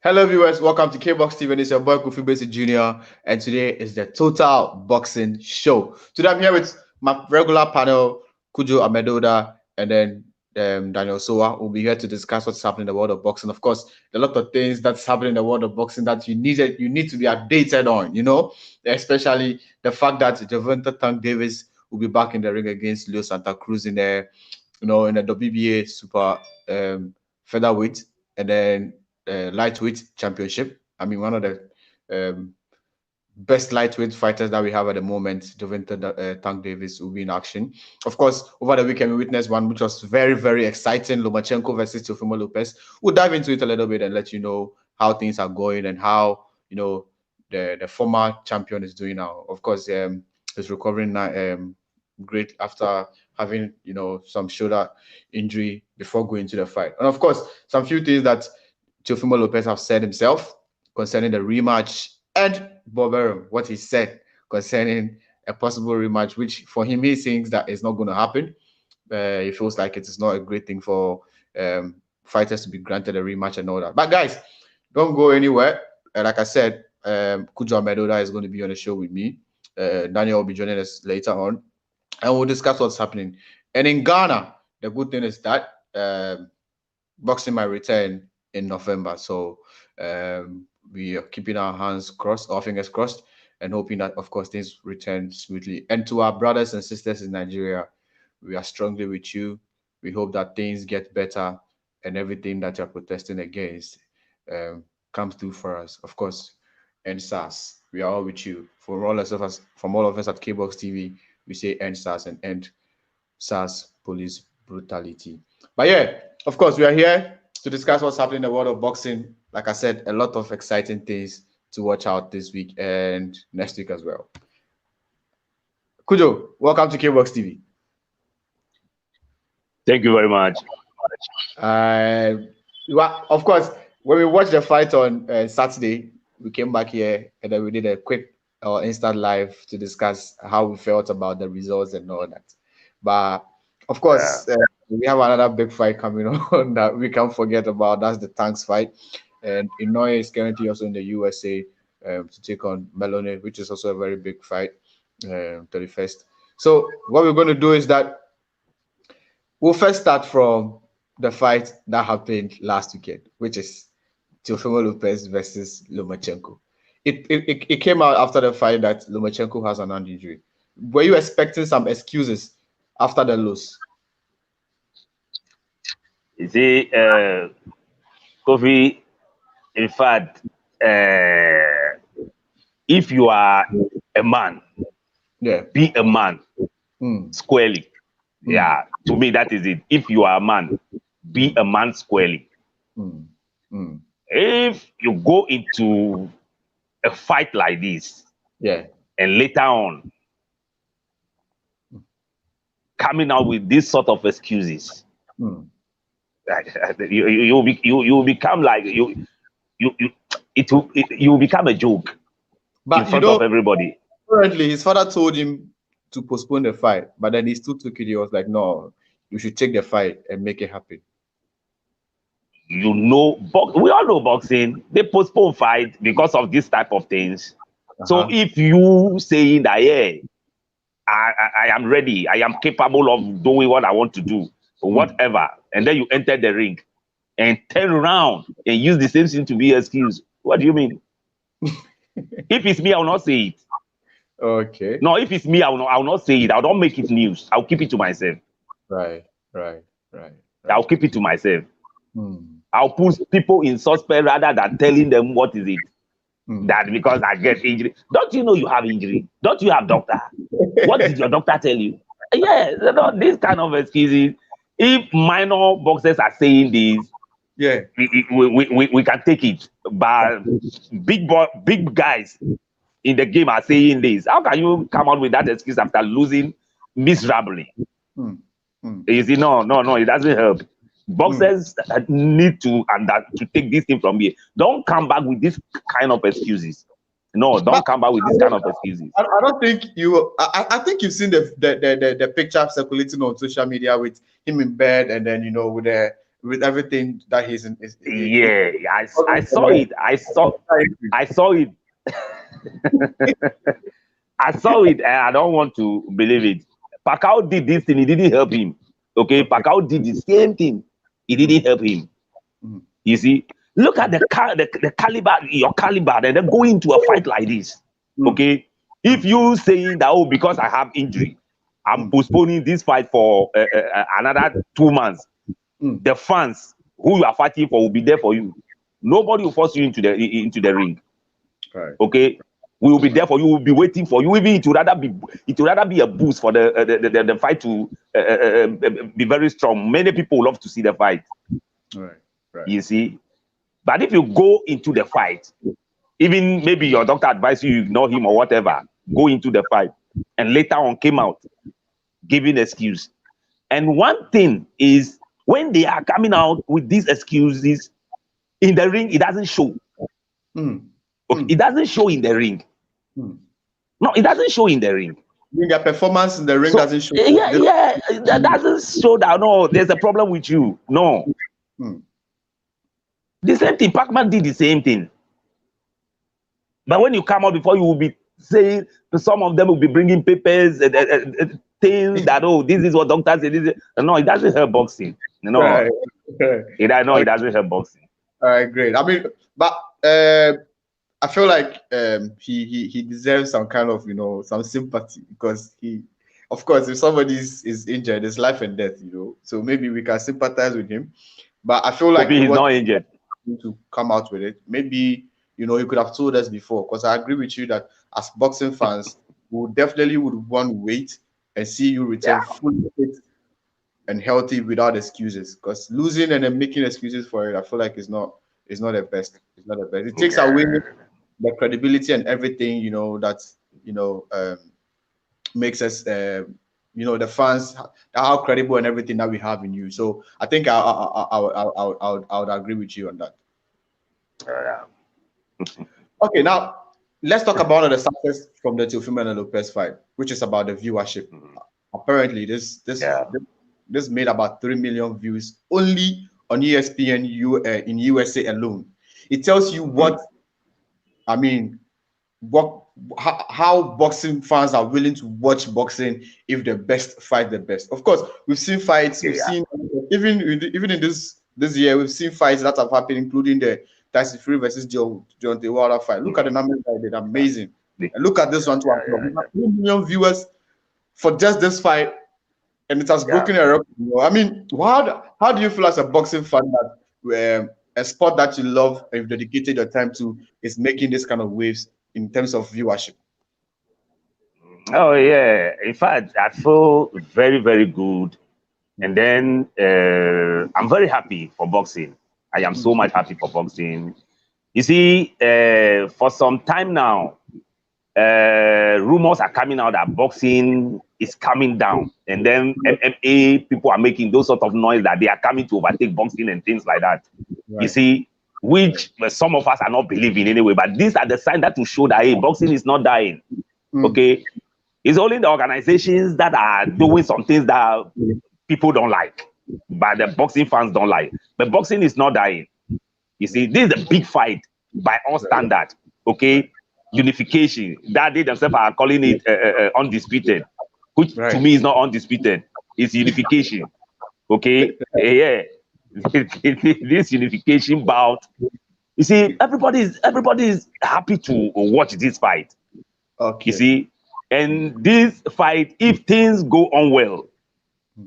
Hello viewers, welcome to KBOXtv. It's your boy Kofi Baisie Jnr. and today is the Total Boxing Show. Today I'm here with my regular panel, Cudjoe, Amedoda, and then Daniel Sowah. We'll be here to discuss what's happening in the world of boxing. Of course, a lot of things that's happening in the world of boxing that you need to be updated on, especially the fact that Gervonta Tank Davis will be back in the ring against Leo Santa Cruz in the WBA super featherweight, and then lightweight championship. I mean, one of the best lightweight fighters that we have at the moment, Gervonta Tank Davis, will be in action. Of course, over the weekend we witnessed one which was very, very exciting: Lomachenko versus Teofimo Lopez. We'll dive into it a little bit and let you know how things are going and how the former champion is doing now. Of course, he's recovering great after having some shoulder injury before going to the fight. And of course, some few things that Teofimo Lopez have said himself concerning the rematch, and Bob Arum, what he said concerning a possible rematch, which for him he thinks that is not going to happen. He feels like it is not a great thing for fighters to be granted a rematch and all that. But guys, don't go anywhere. Like I said, Cudjoe Amedoda is going to be on the show with me. Daniel will be joining us later on, and we'll discuss what's happening. And in Ghana, the good thing is that boxing might return in November. So we are keeping our fingers crossed, and hoping that, of course, things return smoothly. And to our brothers and sisters in Nigeria, we are strongly with you. We hope that things get better and everything that you're protesting against comes through for us. Of course, and SARS, we are all with you. From all of us at KBOXtv, we say end SARS and end SARS police brutality. But yeah, of course, we are here to discuss what's happening in the world of boxing. Like I said, a lot of exciting things to watch out this week and next week as well. Cudjoe, welcome to KBOXtv. Thank you very much. Of course, when we watched the fight on Saturday, we came back here and then we did a quick instant live to discuss how we felt about the results and all that. But of course, we have another big fight coming on that we can't forget about. That's the Tanks fight. And Inoue is currently also in the USA to take on Melone, which is also a very big fight, 31st. So what we're going to do is that we'll first start from the fight that happened last weekend, which is Teofimo Lopez versus Lomachenko. It came out after the fight that Lomachenko has an hand injury. Were you expecting some excuses after the loss? You see, Kofi, in fact, if you are a man, be a man squarely. Yeah, to me, that is it. If you are a man, be a man squarely. If you go into a fight like this, and later on coming out with this sort of excuses, you become like you will become a joke in front of everybody. Currently, his father told him to postpone the fight, but then he still took it. He was like, "No, you should take the fight and make it happen." We all know boxing. They postpone fight because of this type of things. So if you saying that, I am ready, I am capable of doing what I want to do, whatever, and then you enter the ring and turn around and use the same thing to be an excuse, what do you mean? If it's me, I will not say it. Okay. No, if it's me, I will not say it. I don't make it news. I'll keep it to myself. Right. I'll keep it to myself. I'll put people in suspect rather than telling them what is it. That because I get injury. Don't you know you have injury? Don't you have doctor? What did your doctor tell you? Yeah, this kind of excuses. If minor boxers are saying this, we can take it. But big guys in the game are saying this. How can you come out with that excuse after losing miserably? You see, no, it doesn't help. Boxers need to take this thing from here. Don't come back with this kind of excuses. No, don't come back with this kind of excuses. I don't think you. I think you've seen the picture circulating on social media with him in bed, and then with the with everything that he's in. Yeah, I saw it. I saw it. I saw it, and I don't want to believe it. Pacquiao did this thing. It didn't help him. Okay, Pacquiao did the same thing. It didn't help him. You see, look at the caliber, your caliber, and then go into a fight like this. Okay, if you saying that, oh, because I have injury, I'm postponing this fight for another 2 months. The fans who you are fighting for will be there for you. Nobody will force you into the ring. Right. Okay, we will be there for you. We will be waiting for you. Even it would rather be a boost for the fight to be very strong. Many people love to see the fight. Right. You see, but if you go into the fight, even maybe your doctor advised you ignore him or whatever, go into the fight, and later on came out giving excuse. And one thing is, when they are coming out with these excuses in the ring, it doesn't show. Okay, it doesn't show in the ring. No, it doesn't show in the ring. Their performance in the ring doesn't show. Yeah, that doesn't show that, no, there's a problem with you. No. The same thing, Pac-Man did the same thing. But when you come out before, you will be saying, some of them will be bringing papers, things that, oh, this is what doctors say. No, it doesn't help boxing. No, Right. It doesn't help boxing. All right, great. I mean, but I feel like he deserves some kind of, some sympathy, because of course, if somebody is injured, it's life and death, so maybe we can sympathize with him. But I feel like maybe he's not injured to come out with it. Maybe, you could have told us before, because I agree with you that as boxing fans, we definitely would want to wait and see you return fully fit and healthy without excuses. Because losing and then making excuses for it, I feel like it's not the best. It's not the best. It takes away the credibility and everything, that makes us the fans, how credible and everything that we have in you. So I think I would agree with you on that. Okay, now let's talk about the success from the Teofimo and Lopez fight, which is about the viewership. Apparently, this made about 3 million views only on ESPN in USA alone. It tells you how boxing fans are willing to watch boxing if the best fight the best. Of course, we've seen fights. We've seen even in this year, we've seen fights that have happened, including the Tyson Fury versus Deontay Wilder fight. Look at the numbers that did, amazing. And look at this one too. 3 million viewers for just this fight, and it has broken a record. I mean, how do you feel as a boxing fan that a sport that you love and you've dedicated your time to is making this kind of waves in terms of viewership? Oh yeah, in fact, I feel very, very good, and then I'm very happy for boxing. I am so much happy for boxing. You see, for some time now, rumors are coming out that boxing is coming down, and then MMA people are making those sort of noise that they are coming to overtake boxing and things like that. Right. You see, which some of us are not believing anyway, but these are the signs that will show that, hey, boxing is not dying. Okay, it's only the organizations that are doing some things that people don't like, but the boxing fans don't like. But boxing is not dying. You see, this is a big fight by all standards. Okay, unification that they themselves are calling it undisputed, which to me is not undisputed. It's unification. Okay, yeah. This unification bout. You see, everybody is happy to watch this fight. Okay. You see, and this fight, if things go on well,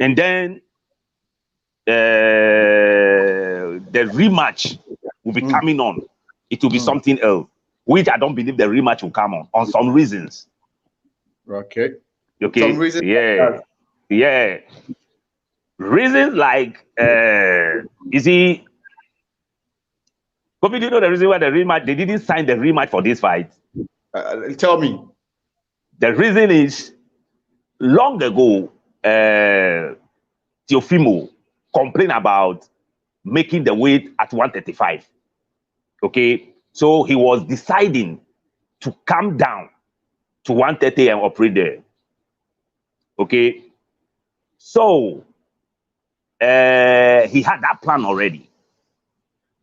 and then the rematch will be coming on, it will be something else, which I don't believe the rematch will come on some reasons. Okay. Some reasons. Yeah. Reasons like, you see, Kofi, do you know the reason why the rematch, they didn't sign the rematch for this fight? Tell me. The reason is, long ago, Teofimo complained about making the weight at 135. Okay, so he was deciding to come down to 130 and operate there. Okay, so he had that plan already.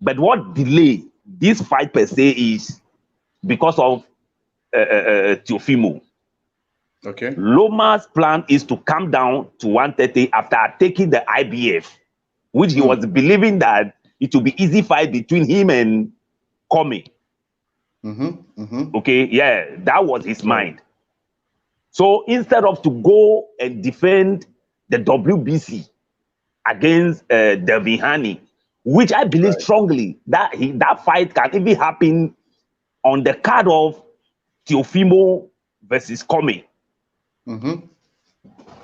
But what delay this fight per se is because of Teofimo. Okay. Loma's plan is to come down to 130 after taking the IBF, which he was believing that it will be easy fight between him and Komi. Okay, yeah, that was his mind. So instead of to go and defend the WBC against Devin Haney, which I believe strongly that that fight can even happen on the card of Teofimo versus Komi.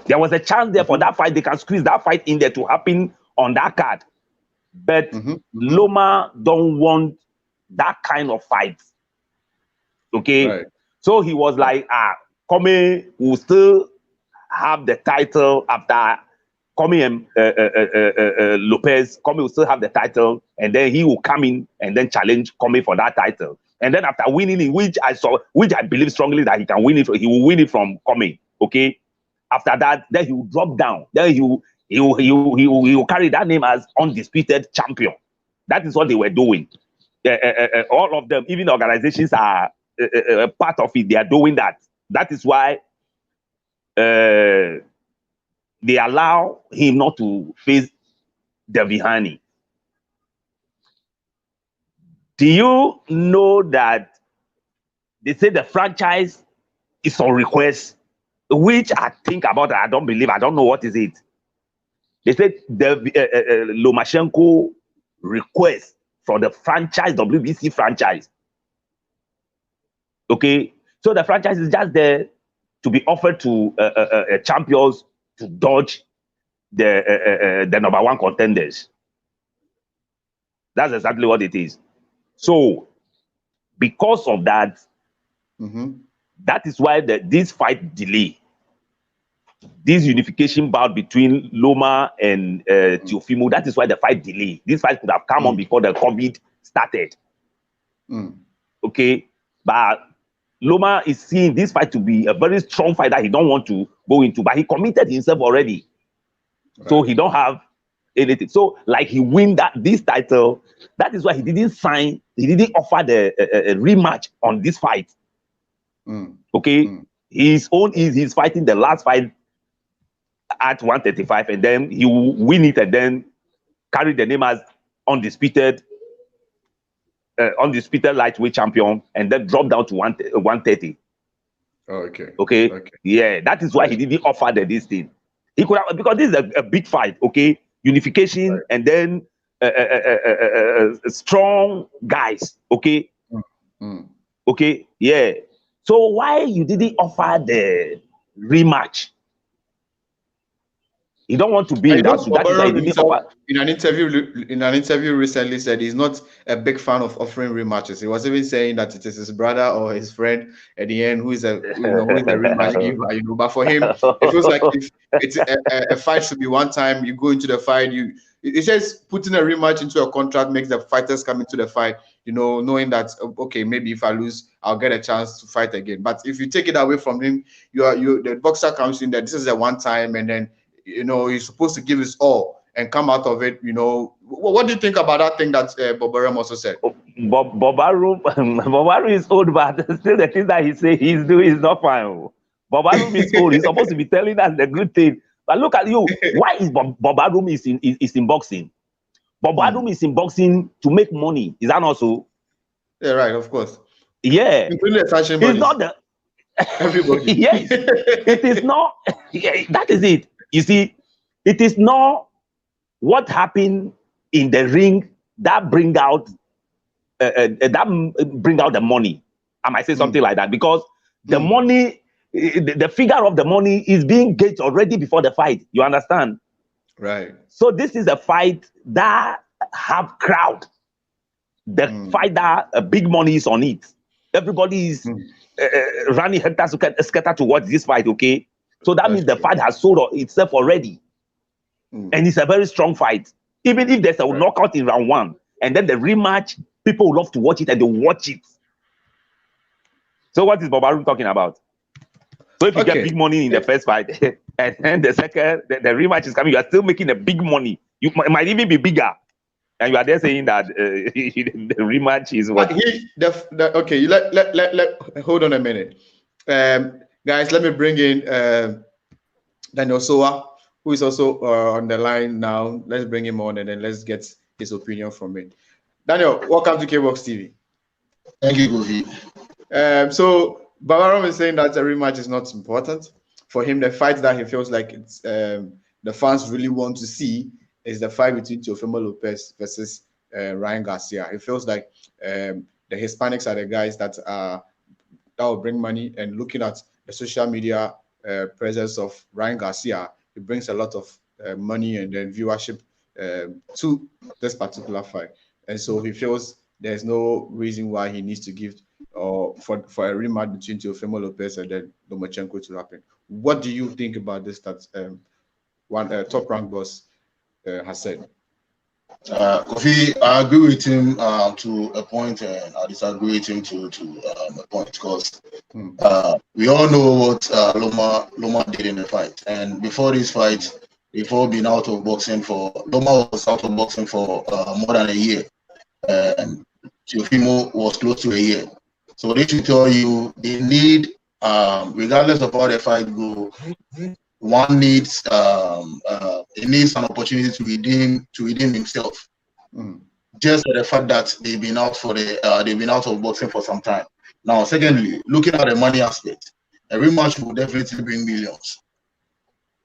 There was a chance there for that fight. They can squeeze that fight in there to happen on that card. But Loma don't want that kind of fight. Okay? So he was like, Komi will still have the title after Komi and Lopez. Komi will still have the title, and then he will come in and then challenge Komi for that title. And then after winning it, which I believe strongly that he can win it, he will win it from Komi. Okay. After that, then he will drop down. Then he will carry that name as undisputed champion. That is what they were doing. All of them, even the organizations are part of it. They are doing that. That is why they allow him not to face Devin Haney. Do you know that they say the franchise is on request, which I think about, I don't believe, I don't know what is it. They said Lomachenko request for the franchise, WBC franchise. Okay, so the franchise is just there to be offered to champions to dodge the number one contenders. That's exactly what it is. So, because of that, that is why this fight delay, this unification bout between Loma and Teofimo, that is why the fight delay. This fight could have come on before the COVID started. Okay, but Loma is seeing this fight to be a very strong fight that he don't want to go into, but he committed himself already. So he don't have anything. So like he win this title, that is why he didn't sign, he didn't offer the rematch on this fight. Okay, he's fighting the last fight at 135, and then he will win it and then carry the name as undisputed lightweight champion, and then drop down to 130. Okay. Yeah, that is why he didn't offer this thing. He could have, because this is a big fight. Okay, unification and then strong guys. Okay. Okay. Yeah. So why you didn't offer the rematch? You don't want to be in that. That is why he didn't offer. In an interview recently, said he's not a big fan of offering rematches. He was even saying that it is his brother or his friend at the end who is a rematch giver. But for him, it feels like if it's a fight should be one time. You go into the fight. It's just putting a rematch into a contract makes the fighters come into the fight, knowing that okay, maybe if I lose, I'll get a chance to fight again. But if you take it away from him, the boxer comes in that this is a one time, and then he's supposed to give his all and come out of it. What do you think about that thing that Bobarum also said? Bobarum is old, but still the thing that he says he's doing is not fine. Bobarum is old. He's supposed to be telling us the good thing. But look at you. Why is Bobarum is in boxing? Bobarum is in boxing to make money. Is that not so? Yeah, right. Of course. Yeah. Including the fashion bodies. It's not the everybody. Yes. It is not. Yeah, that is it. You see, it is not what happened in the ring that bring out the money. I might say something like that, because the money, the figure of the money is being gauged already before the fight. You understand? Right. So this is a fight that have crowd. The fight that big money is on it. Everybody is running hectares to watch this fight. Okay. So that means the fight has sold itself already. And it's a very strong fight. Even if there's a knockout in round one, and then the rematch, people will love to watch it, and they watch it. So what is Bobarum talking about? So if you get big money in the first fight, and then the second, the rematch is coming, you are still making a big money. You might even be bigger. And you are there saying that the rematch is what? Okay, let hold on a minute. Guys, let me bring in Daniel Sowah, who is also on the line now. Let's bring him on and then let's get his opinion from it. Daniel, welcome to KBOXtv. Thank you, Kofi. So Babarom is saying that a rematch is not important for him. The fight that he feels like it's the fans really want to see is the fight between Teofimo Lopez versus Ryan Garcia. He feels like the Hispanics are the guys that will bring money. And looking at the social media presence of Ryan Garcia, it brings a lot of money and then viewership to this particular fight. And so he feels there's no reason why he needs to give for a rematch between Teofimo Lopez and then Lomachenko to happen. What do you think about this? That one top rank boss has said. Kofi, I agree with him to a point, and I disagree with him to a point, because we all know what Loma did in the fight. And before this fight, before being out of boxing Loma was out of boxing for more than a year, and Teofimo was close to a year. So they should tell you they need, regardless of how the fight goes, one needs it needs an opportunity to redeem himself. Just for the fact that they've been out of boxing for some time. Now, secondly, looking at the money aspect, a rematch will definitely bring millions.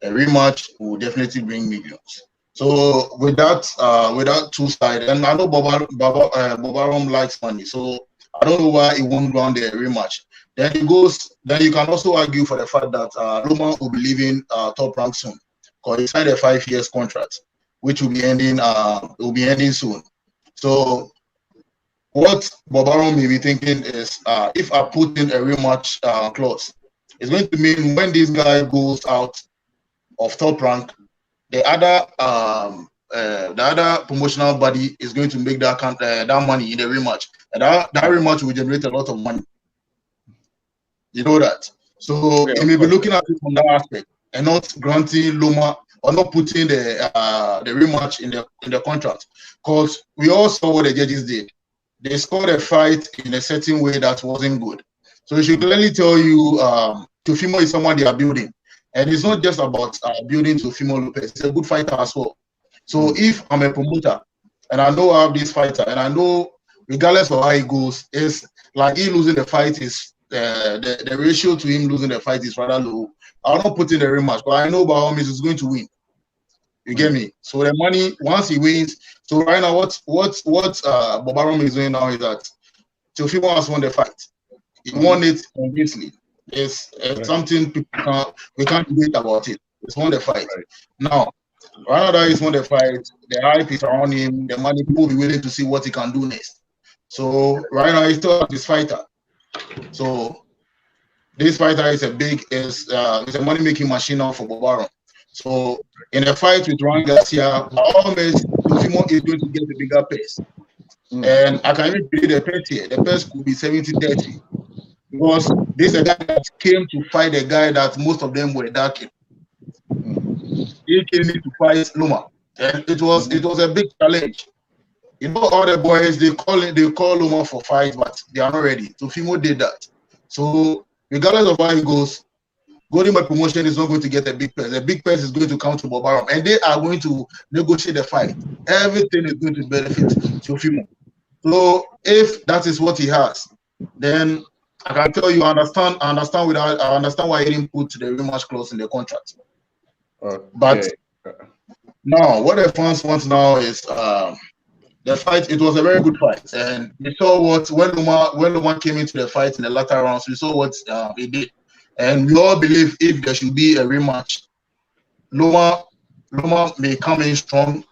A rematch will definitely bring millions. So with that two sides, and I know Babarom likes money, so I don't know why he won't go on the rematch. Then you can also argue for the fact that Loma will be leaving Top Rank soon, because he signed a 5-year contract, which will be ending soon. So what Babarom may be thinking is, if I put in a rematch clause, it's going to mean when this guy goes out of Top Rank, the other promotional body is going to make that money in the rematch, and that rematch will generate a lot of money. You know that. So you may be looking at it from that aspect and not granting Loma or not putting the rematch in the contract, because we all saw what the judges did. They scored a fight in a certain way that wasn't good. So it should clearly tell you Teofimo is someone they are building, and it's not just about building Teofimo Lopez. It's a good fighter as well. So if I'm a promoter and I know I have this fighter, and I know regardless of how it goes, it's like he losing the fight is. The ratio to him losing the fight is rather low. I'll not put in the rematch, but I know by all means he's going to win. You get me? So the money, once he wins, so right now what Babarom is doing now is that Teofimo has won the fight. He won it convincingly. It's something we can't debate about it. He's won the fight. Now, right now that he's won the fight, the hype is around him, the money, people will be willing to see what he can do next. So right now he's still this fighter. So this fighter is a money-making machine now for Babarom. So in a fight with Ryan Garcia, almost Teofimo is going to get the bigger pace. And I can even predict the pace here. The pace could be 70-30. Because this is a guy that came to fight a guy that most of them were darking. He came in to fight Loma. And it was a big challenge. You know, all the boys, they call Loma for fight, but they are not ready. Teofimo did that. So regardless of how it goes, Golden Boy Promotion is not going to get a big purse. The big purse is going to come to Babarom, and they are going to negotiate the fight. Everything is going to benefit Teofimo. So if that is what he has, then I can tell you, I understand why he didn't put the rematch clause in the contract. But now, what the fans want now is the fight. It was a very good fight, and we saw when Loma came into the fight in the latter rounds. We saw what he did, and we all believe if there should be a rematch, Loma may come in strong.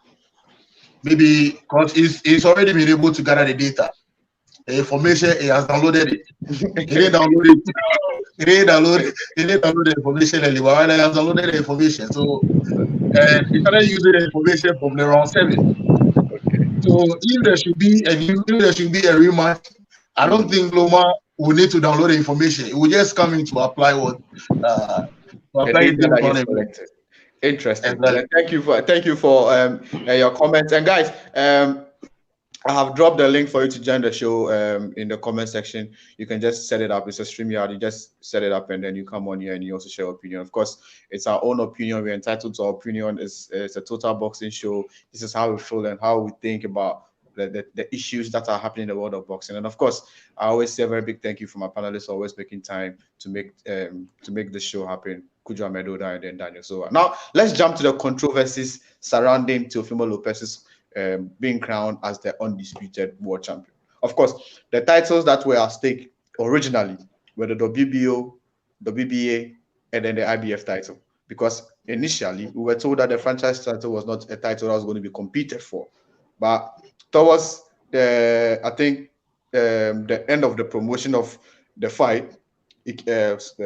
Maybe because he's already been able to gather the data, the information. He has downloaded it. He didn't download it. He didn't download the information anymore. He has downloaded the information. So he started using the information from the round 7. So if there should be a rematch, I don't think Loma will need to download the information. It will just come in to apply what apply it. Interesting. Thank you for your comments. And guys, I have dropped the link for you to join the show in the comment section. You can just set it up. It's a StreamYard. You just set it up and then you come on here and you also share your opinion. Of course, it's our own opinion. We're entitled to our opinion. It's a total boxing show. This is how we feel and how we think about the issues that are happening in the world of boxing. And of course, I always say a very big thank you for my panelists for always making time to make this show happen. Cudjoe, Amedoda, and then Daniel. So now let's jump to the controversies surrounding Teofimo Lopez's being crowned as the undisputed world champion. Of course, the titles that were at stake originally were the WBO, the WBA, and then the IBF title. Because initially, we were told that the franchise title was not a title that was going to be competed for. But towards the end of the promotion of the fight,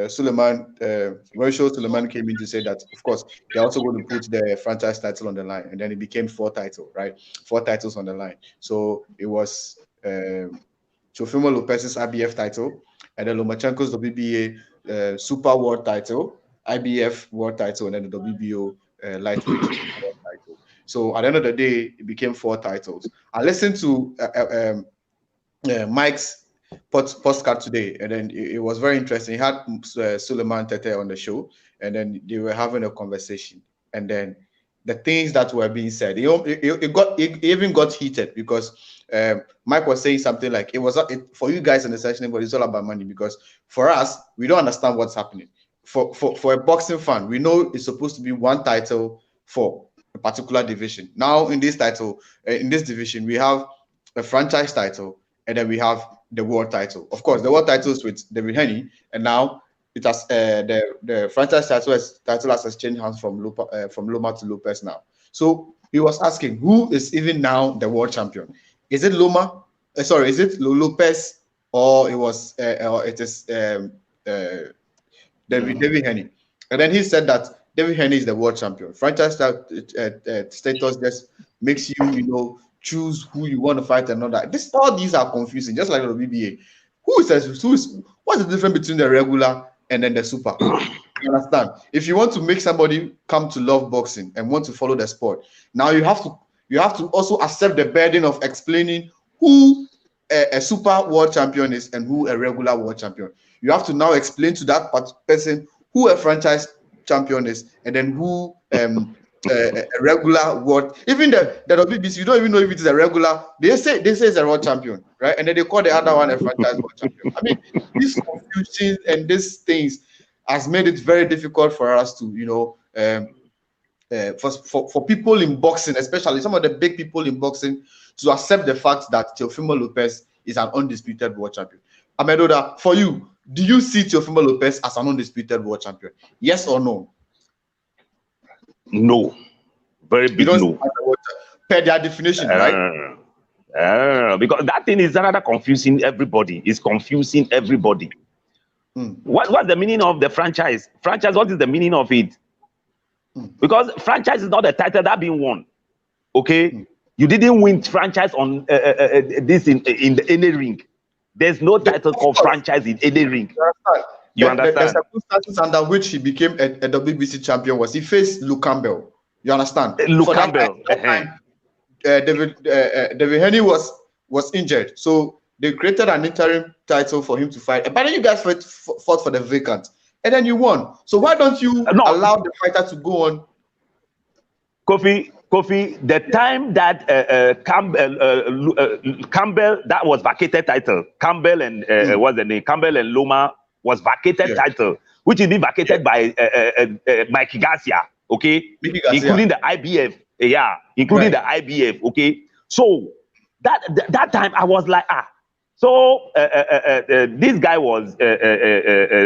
Suleiman came in to say that, of course, they're also going to put the franchise title on the line, and then it became 4 titles, right? 4 titles on the line. So it was Teofimo Lopez's IBF title, and then Lomachenko's WBA Super World title, IBF World title, and then the WBO Lightweight World title. So at the end of the day, it became 4 titles. I listened to Mike's postcard today, and then it was very interesting. He had Suleiman Tete on the show, and then they were having a conversation, and then the things that were being said, it even got heated because Mike was saying something like it was for you guys in the session, but it's all about money, because for us, we don't understand what's happening. For a boxing fan, we know it's supposed to be 1 title for a particular division. Now in this division, we have a franchise title, and then we have the world title. Of course, the world title is with David Haney, and now it has the franchise title has changed hands from Loma to Lopez now. So he was asking, who is even now the world champion? Is it Loma? Is it Lopez, or it is David Haney? And then he said that David Haney is the world champion. Franchise status just makes you, choose who you want to fight and all that. All these are confusing, just like the WBA. What's the difference between the regular and then the super? You understand? If you want to make somebody come to love boxing and want to follow the sport, now you have to also accept the burden of explaining who a super world champion is and who a regular world champion. You have to now explain to that person who a franchise champion is, and then who a regular world. Even the WBC, you don't even know if it is a regular. They say it's a world champion, right? And then they call the other one a franchise world champion. I mean, these confusions and these things has made it very difficult for us to, for people in boxing, especially some of the big people in boxing, to accept the fact that Teofimo Lopez is an undisputed world champion. Amedoda, for you, do you see Teofimo Lopez as an undisputed world champion? Yes or no? No, very big no. Per their definition, right? Because that thing is rather confusing everybody. It's confusing everybody. What's the meaning of the franchise? Franchise, what is the meaning of it? Because franchise is not a title that being won. Okay? You didn't win franchise on this in any ring. There's no title called franchise in any ring. You understand? The circumstances under which he became a WBC champion was he faced Luke Campbell. You understand? Luke Campbell. David Haney was injured, so they created an interim title for him to fight. But then you guys fought for the vacant, and then you won. So why don't you allow the fighter to go on? Kofi, the time that Campbell, that was vacated title. Campbell and what's the name? Campbell and Loma was vacated title, which is being vacated by Mikey Garcia, okay? Including the IBF, including the IBF, okay? So that time I was like, so this guy was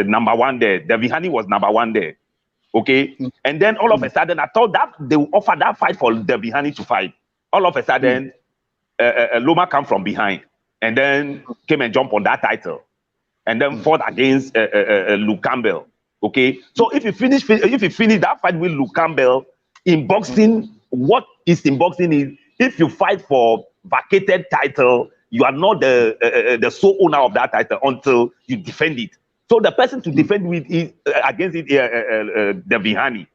number 1 there. David Haney was number 1 there, okay? And then all of a sudden, I thought that they would offer that fight for David Haney to fight. All of a sudden, Loma came from behind and then came and jumped on that title. And then fought against Luke Campbell. Okay, so if you finish that fight with Luke Campbell in boxing, what is in boxing is if you fight for vacated title, you are not the sole owner of that title until you defend it. So the person to defend with is against it, David Haney.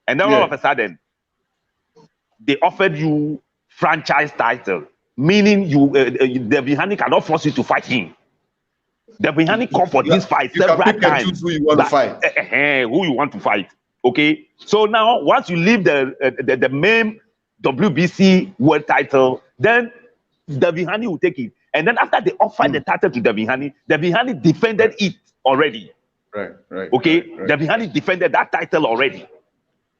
And then all of a sudden, they offered you franchise title, meaning you the Bihani cannot force you to fight him. The Bihani come for this fight several times. Who you want to fight. Who you want to fight. Okay. So now, once you leave the main WBC world title, then the Bihani will take it. And then after they offered the title to the Bihani defended it already. Right. Okay. The Bihani defended that title already.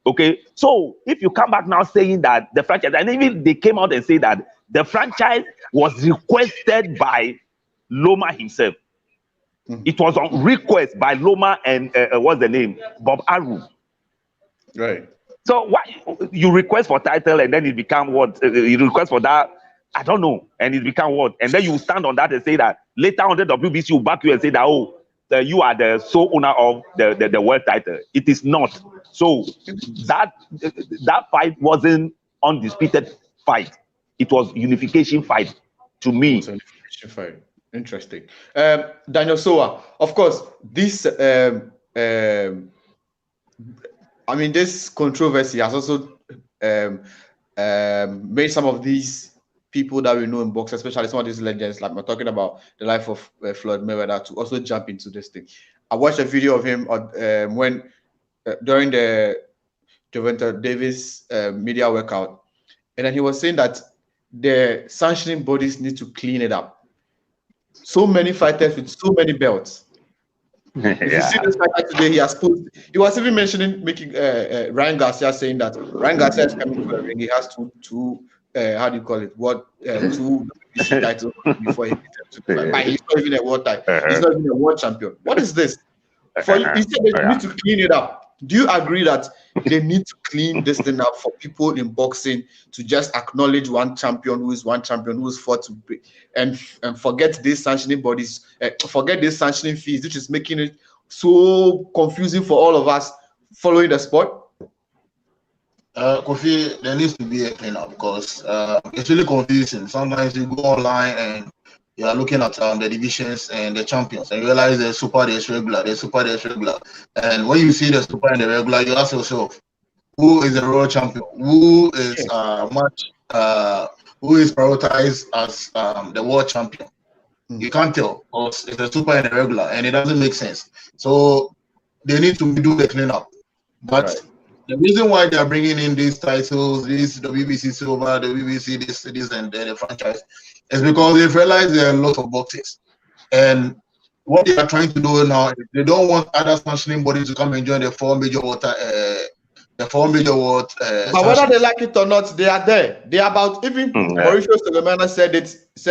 Okay. So if you come back now saying that the franchise, and even they came out and say that the franchise was requested by Loma himself. It was on request by Loma and what's the name? Bob Aru. Right. So why you request for title and then it become what? You request for that, I don't know, and it become what? And then you stand on that and say that later on the WBC will back you and say that you are the sole owner of the world title. It is not. So that fight wasn't undisputed fight. It was unification fight to me. It's a unification fight. Interesting. Daniel Sowah, of course, this this controversy has also made some of these people that we know in boxing, especially some of these legends, like we're talking about the life of Floyd Mayweather, to also jump into this thing. I watched a video of him during the Gervonta Davis media workout, and then he was saying that the sanctioning bodies need to clean it up. So many fighters with so many belts. If you see this fighter today, he was even making Ryan Garcia saying that Ryan Garcia is coming to the ring. He has two how do you call it? Two titles before he beats him. But he's not even a world title. He's not even a world champion. What is this? He said they need to clean it up. Do you agree that they need to clean this thing up for people in boxing to just acknowledge one champion who is fought to be, and forget these sanctioning bodies, forget these sanctioning fees, which is making it so confusing for all of us following the sport? Kofi, there needs to be a cleanup because it's really confusing. Sometimes you go online and you are looking at the divisions and the champions and you realize there's super, there's regular, and when you see the super and the regular, you ask yourself, who is the world champion? Who is who is prioritized as the world champion? You can't tell because it's a super and a regular, and it doesn't make sense. So they need to do the cleanup. But the reason why they are bringing in these titles, this WBC Silver, the WBC this and the franchise, is because they've realized there are a lot of boxes. And what they are trying to do now is they don't want other sanctioning bodies to come and join the four major world. But whether they like it or not, they are there. They are about, even Mauricio Solemana said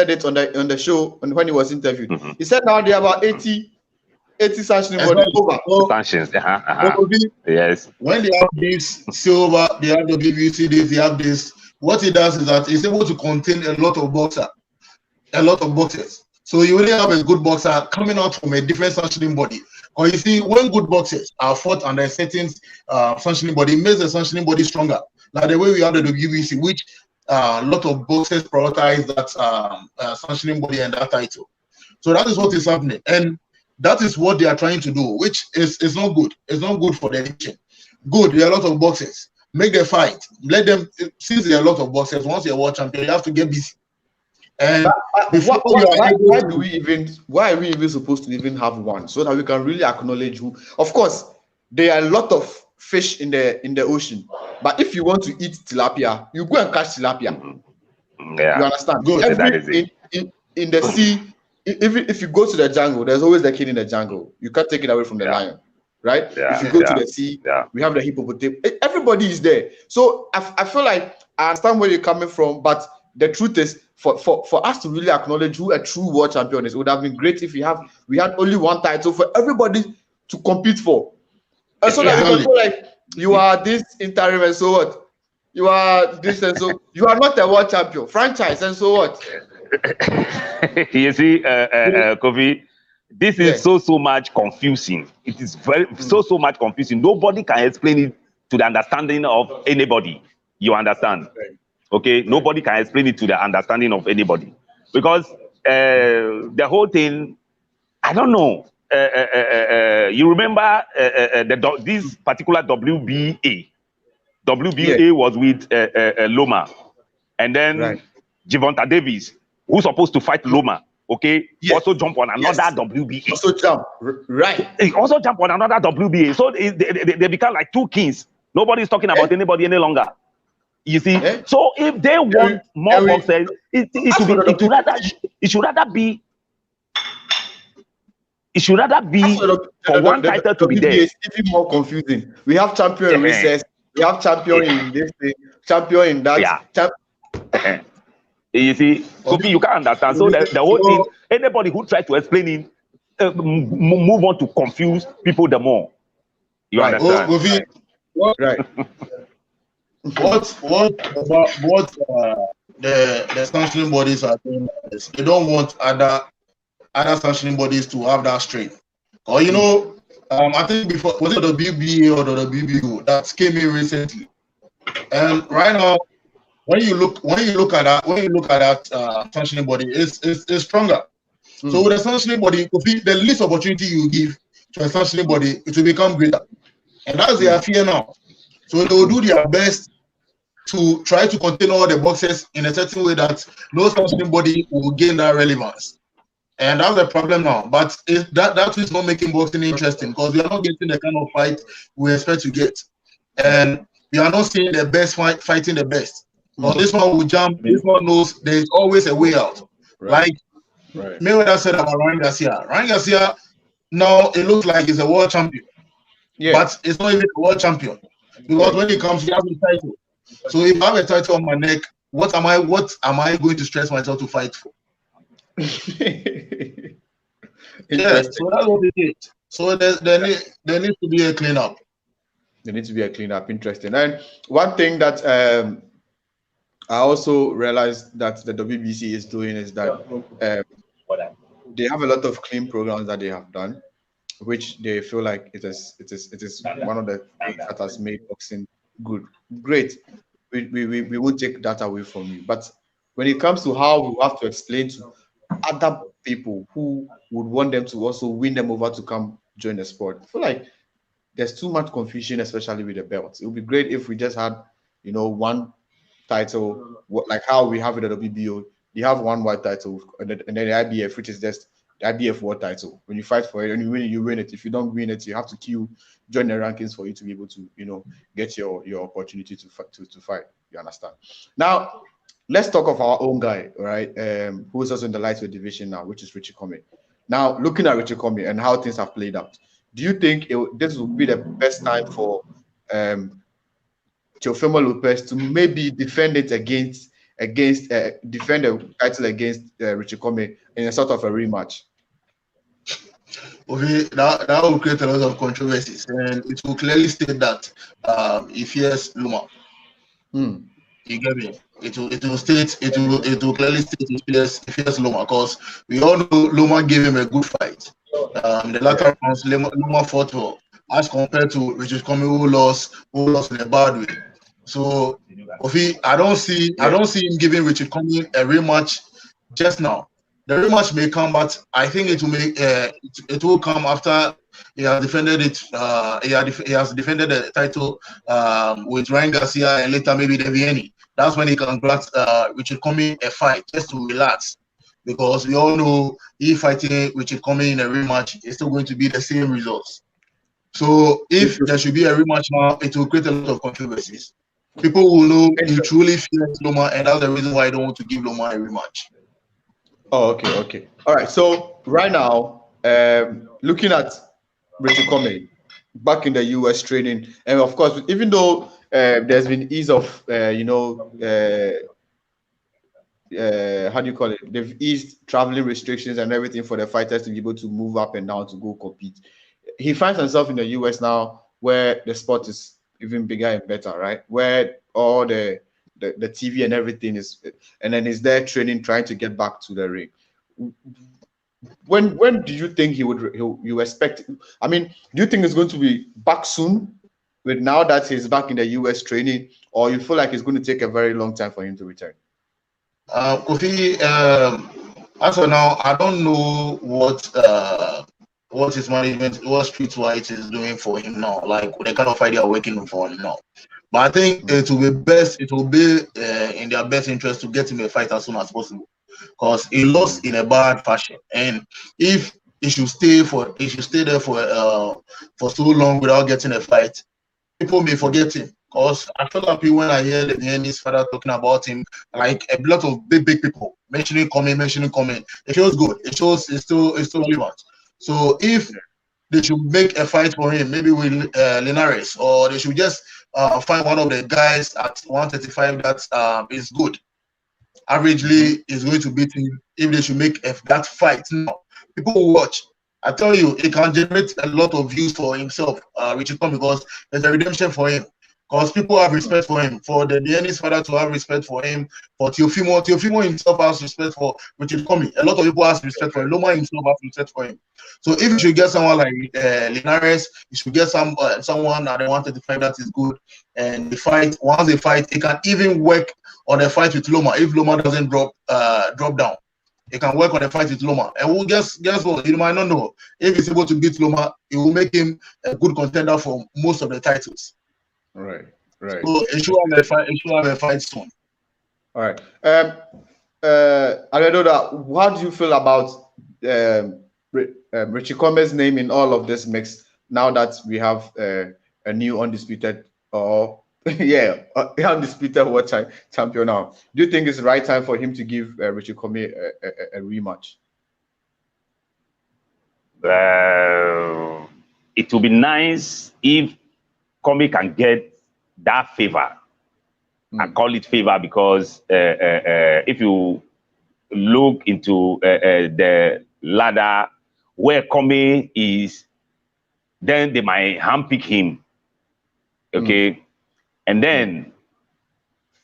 it on the show when he was interviewed. He said now they are about 80 sanctioning bodies over. Sanctions. Yes. When they have this silver, they have the WBC, they have this. What it does is that it's able to contain a lot of boxers. So you only have a good boxer coming out from a different sanctioning body. Or you see, when good boxers are fought under a certain sanctioning body, it makes the sanctioning body stronger. Like the way we have the WBC, which a lot of boxers prioritize that sanctioning body and that title. So that is what is happening. And that is what they are trying to do, which is not good. It's not good for the nation. Good, there are a lot of boxers. Make the fight. Let them, since there are a lot of boxers, once you're a world champion, you have to get busy. And why are we even supposed to even have one so that we can really acknowledge who? Of course, there are a lot of fish in the ocean, but if you want to eat tilapia, you go and catch tilapia. Yeah. You understand? Good. In the sea, even if you go to the jungle, there's always the king in the jungle. You can't take it away from the lion, right? If you go to the sea, we have the hippopotamus. Everybody is there. So I feel like I understand where you're coming from, but the truth is, for us to really acknowledge who a true world champion is, it would have been great if we had only one title for everybody to compete for. And so that we can go like, you are this interim and so what? You are this and so you are not a world champion franchise and so what? You see, Kofi, this is so much confusing. It is very so much confusing. Nobody can explain it to the understanding of anybody. You understand? Okay, nobody can explain it to the understanding of anybody because the whole thing, I don't know. You remember this particular WBA WBA was with Loma, and then Gervonta Davis, who's supposed to fight Loma, okay, also jump on another WBA. Also jump, right? He also jump on another WBA. So they become like two kings. Nobody's talking about anybody any longer. You see, so if they want more boxers, it should rather be for one title to be there. It's even more confusing. We have champion in recess, we have champion in this thing, champion in that. You see, Kofi, you can't understand. So the whole thing, anybody who tries to explain it, move on to confuse people the more. You understand? Right. What the sanctioning bodies are doing is they don't want other sanctioning bodies to have that strength. Or you know, I think before was it the BBA or the BBO that came in recently, and right now when you look at that sanctioning body, it's stronger. So with the sanctioning body, the least opportunity you give to a sanctioning body, it will become greater, and that's their fear now. So they will do their best to try to contain all the boxes in a certain way that no sanctioning body will gain that relevance. And that's the problem now. But that is not making boxing interesting because we are not getting the kind of fight we expect to get. And we are not seeing the best fighting the best. Because this one will jump, this one knows there's always a way out. Like Mayweather said about Ryan Garcia. Ryan Garcia, now it looks like he's a world champion. But it's not even a world champion. Because when he comes, he has a title. So if I have a title on my neck, what am I going to stress myself to fight for? So that's what it is. So there needs to be a cleanup. There needs to be a cleanup. Interesting. And one thing that I also realized that the WBC is doing is that they have a lot of clean programs that they have done, which they feel like it is one of the things that has made boxing great. We won't take that away from you. But when it comes to how we have to explain to other people who would want them to also win them over to come join the sport, I feel like there's too much confusion, especially with the belts. It would be great if we just had, one title, like how we have it at the WBO. You have one white title, and then the IBF, which is just the IBF world title. When you fight for it and you win it. If you don't win it, you have to join the rankings for you to be able to, get your opportunity to fight. You understand? Now, let's talk of our own guy, right? Who is also in the lightweight division now, which is Richie Comey. Now, looking at Richie Comey and how things have played out, do you think this will be the best time for Teofimo Lopez to maybe defend it defend the title against Richie Comey in a sort of a rematch? Okay, that will create a lot of controversies, and it will clearly state that if he has Loma, you get me. It will clearly state if he has Loma, because we all know Loma gave him a good fight. The latter rounds Loma fought well, as compared to Richie Comey who lost in a bad way. So I don't see him giving Richie Comey a rematch just now. The rematch may come, but I think it will come after he has defended it. He has defended the title with Ryan Garcia and later maybe Devieni. That's when he can grant Richie Comey a fight just to relax, because we all know if fighting Richie Comey in a rematch, it's still going to be the same results. So if there should be a rematch now, it will create a lot of controversies. People will know he truly fears Loma, and that's the reason why I don't want to give Loma a rematch. Oh, okay. All right. So right now, looking at Richie Comey back in the US training, and of course, even though there's been ease of, how do you call it? They've eased traveling restrictions and everything for the fighters to be able to move up and down to go compete. He finds himself in the US now, where the sport is even bigger and better, right? Where all the TV and everything is, and then he's there training, trying to get back to the ring. When do you think you expect? I mean, do you think it's going to be back soon, with now that he's back in the US training, or you feel like it's going to take a very long time for him to return? Kofi, as of now, I don't know what his management, what Street White is doing for him now, like the kind of idea working for him now. But I think it will be best. It will be in their best interest to get him a fight as soon as possible, because he lost in a bad fashion. And if he should stay there for so long without getting a fight, people may forget him. Because I feel happy when I hear his father talking about him, like a lot of big people mentioning coming. It feels good. It shows it's still relevant. So if they should make a fight for him, maybe with Linares, or they should just find one of the guys at 135 that is good. Averagely is going to beat him. If they should make that fight now, people will watch. I tell you, it can generate a lot of views for himself, Richard Come, because there's a redemption for him. Because people have respect for him, for the Viennese father to have respect for him, for Teofimo himself has respect for Richard Comey. A lot of people have respect for him. Loma himself has respect for him. So if you should get someone like Linares, you should get someone at the 135 that is good, and once they fight, it can even work on a fight with Loma if Loma doesn't drop down. It can work on a fight with Loma, and we'll guess what, you might not know, if he's able to beat Loma, it will make him a good contender for most of the titles. Right. So it should have a fight soon. All right. Amedoda, how do you feel about Richie Come's name in all of this mix now that we have a new undisputed undisputed world champion now? Do you think it's the right time for him to give Richie Come a rematch? It would be nice if Come can get that favor. I call it favor because if you look into the ladder where Come is, then they might handpick him. Okay. And then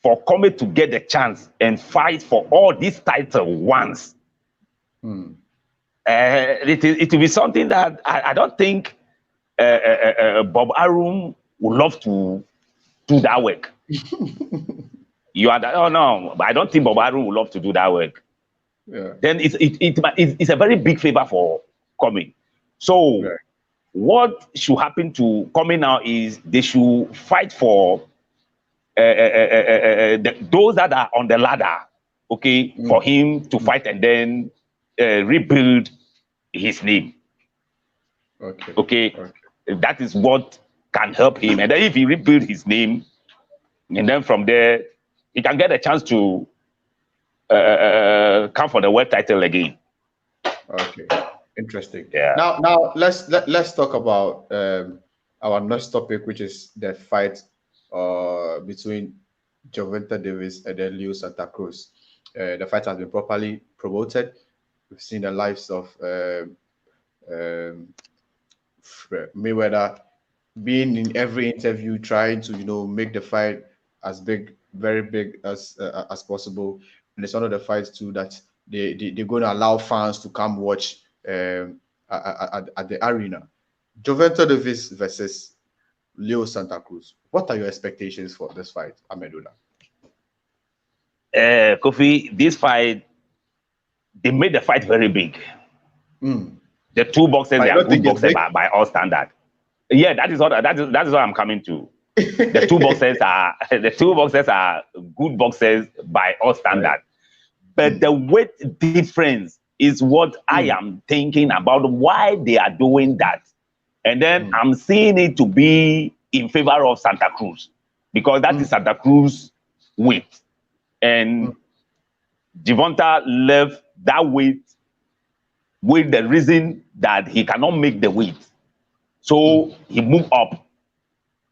for Come to get the chance and fight for all these titles once, it will be something that I don't think Bob Arum would love to do that work. No, I don't think Bob Arum would love to do that work. Yeah. Then it's a very big favor for Come. So what should happen to Come now is they should fight for those that are on the ladder, okay, for him to fight and then rebuild his name. Okay. That is what can help him. And then if he rebuild his name, and then from there, he can get a chance to come for the world title again. Okay, interesting. Yeah. Now let's talk about our next topic, which is the fight between Gervonta Davis and then Leo Santa Cruz. The fight has been properly promoted. We've seen the lives of Mayweather being in every interview, trying to make the fight as big, very big as possible. And it's one of the fights too that they're going to allow fans to come watch at the arena. Gervonta Davis versus Leo Santa Cruz. What are your expectations for this fight, Amedoda? Kofi, this fight, they made the fight very big. The two boxers, they are good boxers by all standard. Yeah, that is what I'm coming to. The two boxers are good boxers by all standard. But the weight difference is what I am thinking about why they are doing that. And then I'm seeing it to be in favor of Santa Cruz, because that is Santa Cruz weight. And Gervonta left that weight with the reason that he cannot make the weight. So he moved up.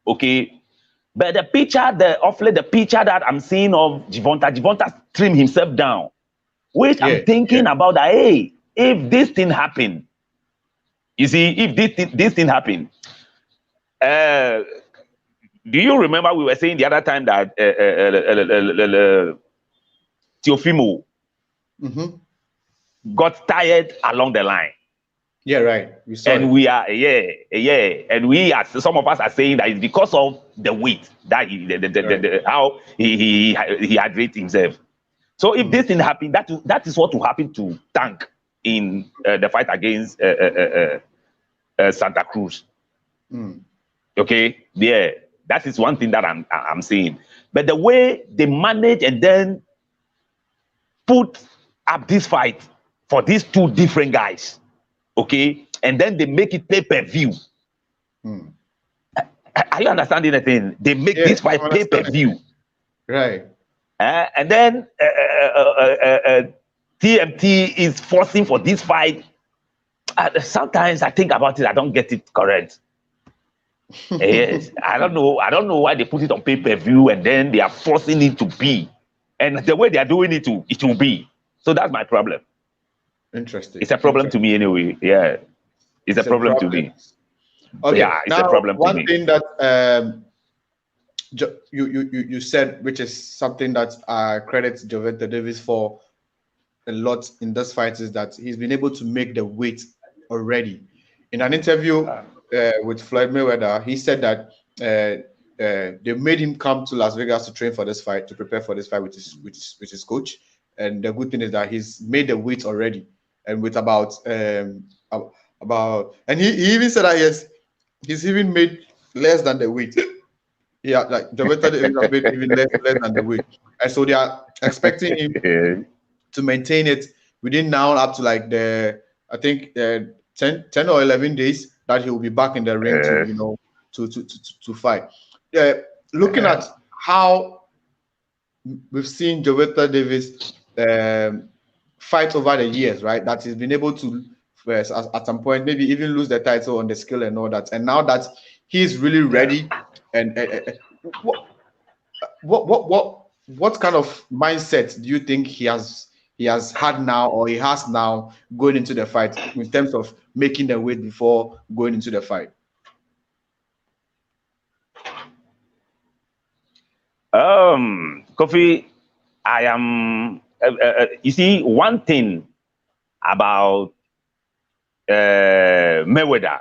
Okay. But the picture that I'm seeing of Gervonta trimmed himself down, which I'm thinking about that, hey, if this thing happened, you see, if this thing happened, do you remember we were saying the other time that Teofimo got tired along the line? Yeah, right. We saw and it. We are, and we are, some of us are saying that it's because of the weight that how he hydrates himself. So if this thing happened, that is what will happen to Tank in the fight against Santa Cruz. Okay, That is one thing that I'm saying. But the way they manage and then put up this fight for these two different guys, okay, and then they make it pay-per-view. Are you understanding the thing? They make this fight pay-per-view. Right. And then TMT is forcing for this fight. Sometimes I think about it, I don't get it correct. Yes, I don't know why they put it on pay-per-view and then they are forcing it to be. And the way they are doing it will be. So that's my problem. Interesting. It's a problem to me anyway. Yeah. It's a problem to me. Okay. Yeah, it's a problem to me. One thing that you said, which is something that I credit Gervonta Davis for a lot in this fight, is that he's been able to make the weight already. In an interview with Floyd Mayweather, he said that they made him come to Las Vegas to train for this fight, to prepare for this fight with his coach. And the good thing is that he's made the weight already, and with about and he even said that he's even made less than the weight. Yeah, like Gervonta Davis made even less than the weight, and so they are expecting him to maintain it within now up to like I think 10 or 11 days that he will be back in the ring to fight. Looking at how we've seen Gervonta Davis fight over the years, right? That he's been able to at some point maybe even lose the title on the skill and all that, and now that he's really ready, and what kind of mindset do you think he has had now, or he has now going into the fight in terms of making the weight before going into the fight? Kofi, I am. You see, one thing about Mayweather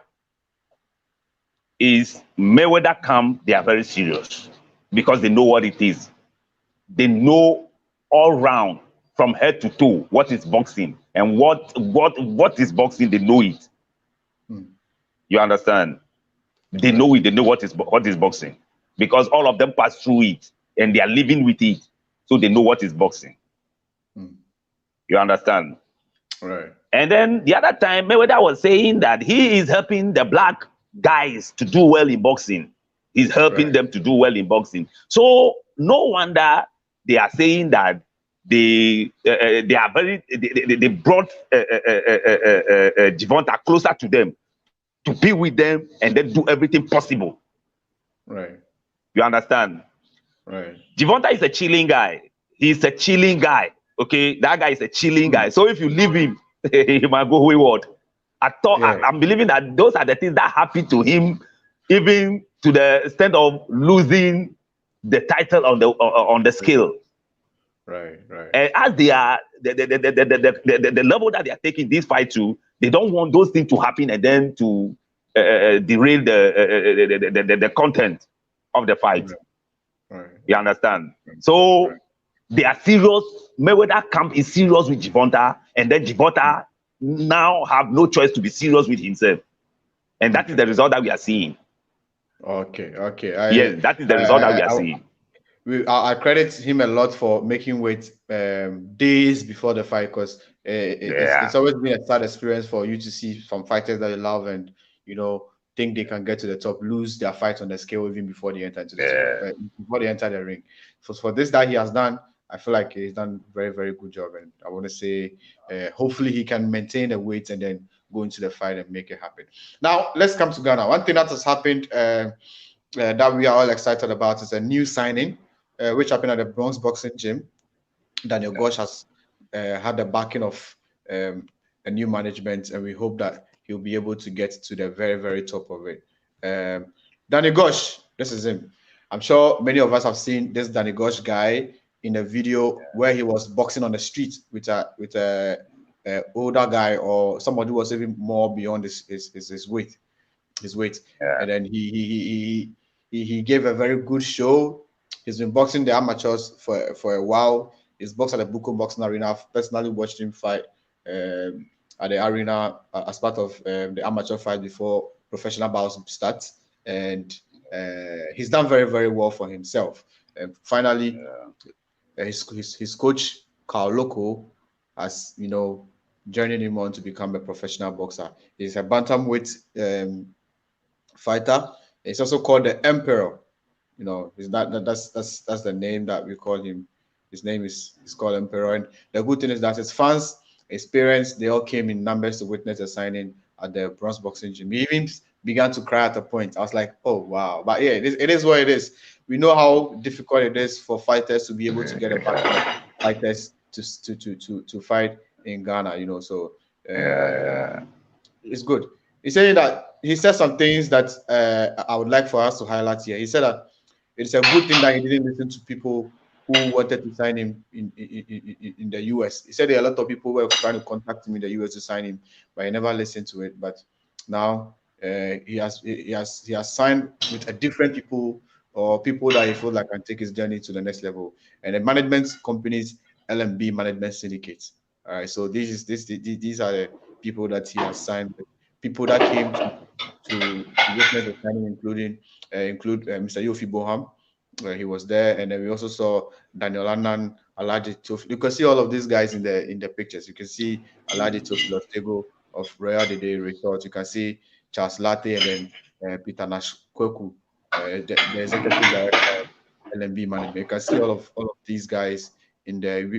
is Mayweather camp. They are very serious because they know what it is. They know all round, from head to toe, what is boxing, and what is boxing. They know it. You understand? They know it. They know what is boxing, because all of them pass through it and they are living with it, so they know what is boxing. You understand? Right. And then the other time, Mayweather was saying that he is helping the black guys to do well in boxing. He's helping them to do well in boxing. So no wonder they are saying that they brought Gervonta closer to them, to be with them and then do everything possible. Right. You understand? Right. Gervonta is a chilling guy. He's a chilling guy. Okay, that guy is a chilling guy. So if you leave him, he might go wayward. I'm believing that those are the things that happened to him, even to the extent of losing the title on the scale. Right. And as they are the level that they are taking this fight to, they don't want those things to happen and then to derail the content of the fight. Right. You understand? So they are serious. Mayweather camp is serious with Gervonta, and then Gervonta now have no choice to be serious with himself, and that is the result that we are seeing. Okay. Yes, that is the result that we are seeing. I credit him a lot for making weight days before the fight, because it's always been a sad experience for you to see some fighters that you love and think they can get to the top, lose their fight on the scale even before they enter into before they enter the ring. So for this that he has done, I feel like he's done very, very good job, and I want to say hopefully he can maintain the weight and then go into the fight and make it happen. Now let's come to Ghana. One thing that has happened that we are all excited about is a new signing, which happened at the Bronx Boxing Gym. Daniel Gosh has had the backing of a new management, and we hope that he'll be able to get to the very, very top of it. Daniel Gosh, this is him. I'm sure many of us have seen this Daniel Gosh guy in a video where he was boxing on the street with a older guy or somebody who was even more beyond his weight. And then he gave a very good show. He's been boxing the amateurs for a while. He's boxed at the Buko Boxing Arena. I've personally watched him fight at the arena as part of the amateur fight before professional bouts starts. And he's done very, very well for himself. And finally, his coach Carl Loco has, journeyed him on to become a professional boxer. He's a bantamweight fighter. He's also called the Emperor. That's the name that we call him. His name is called Emperor. And the good thing is that his fans, his parents, they all came in numbers to witness the signing at the Bronze Boxing Gym. He even began to cry at a point. I was like, oh wow. But yeah, it is what it is. We know how difficult it is for fighters to be able to get a backing of fighters to fight in Ghana. So it's good. He said some things that I would like for us to highlight here. He said that it's a good thing that he didn't listen to people who wanted to sign him in the US. He said there are a lot of people were trying to contact him in the US to sign him, but he never listened to it. But now he has signed with a different people, or people that he feels like can take his journey to the next level. And the management companies, LMB Management Syndicates. All right, so these are the people that he has signed with. People that came to witness the signing include Mr. Yofi Boham. He was there, and then we also saw Daniel Annan, Alhaji Tofi. You can see all of these guys in the pictures. You can see Alhaji Tofi Lotego of Royal Day Resort. You can see Charles Latte, and then Peter Nash Kweku, the executive director of LMB Management. You can see all of these guys in there.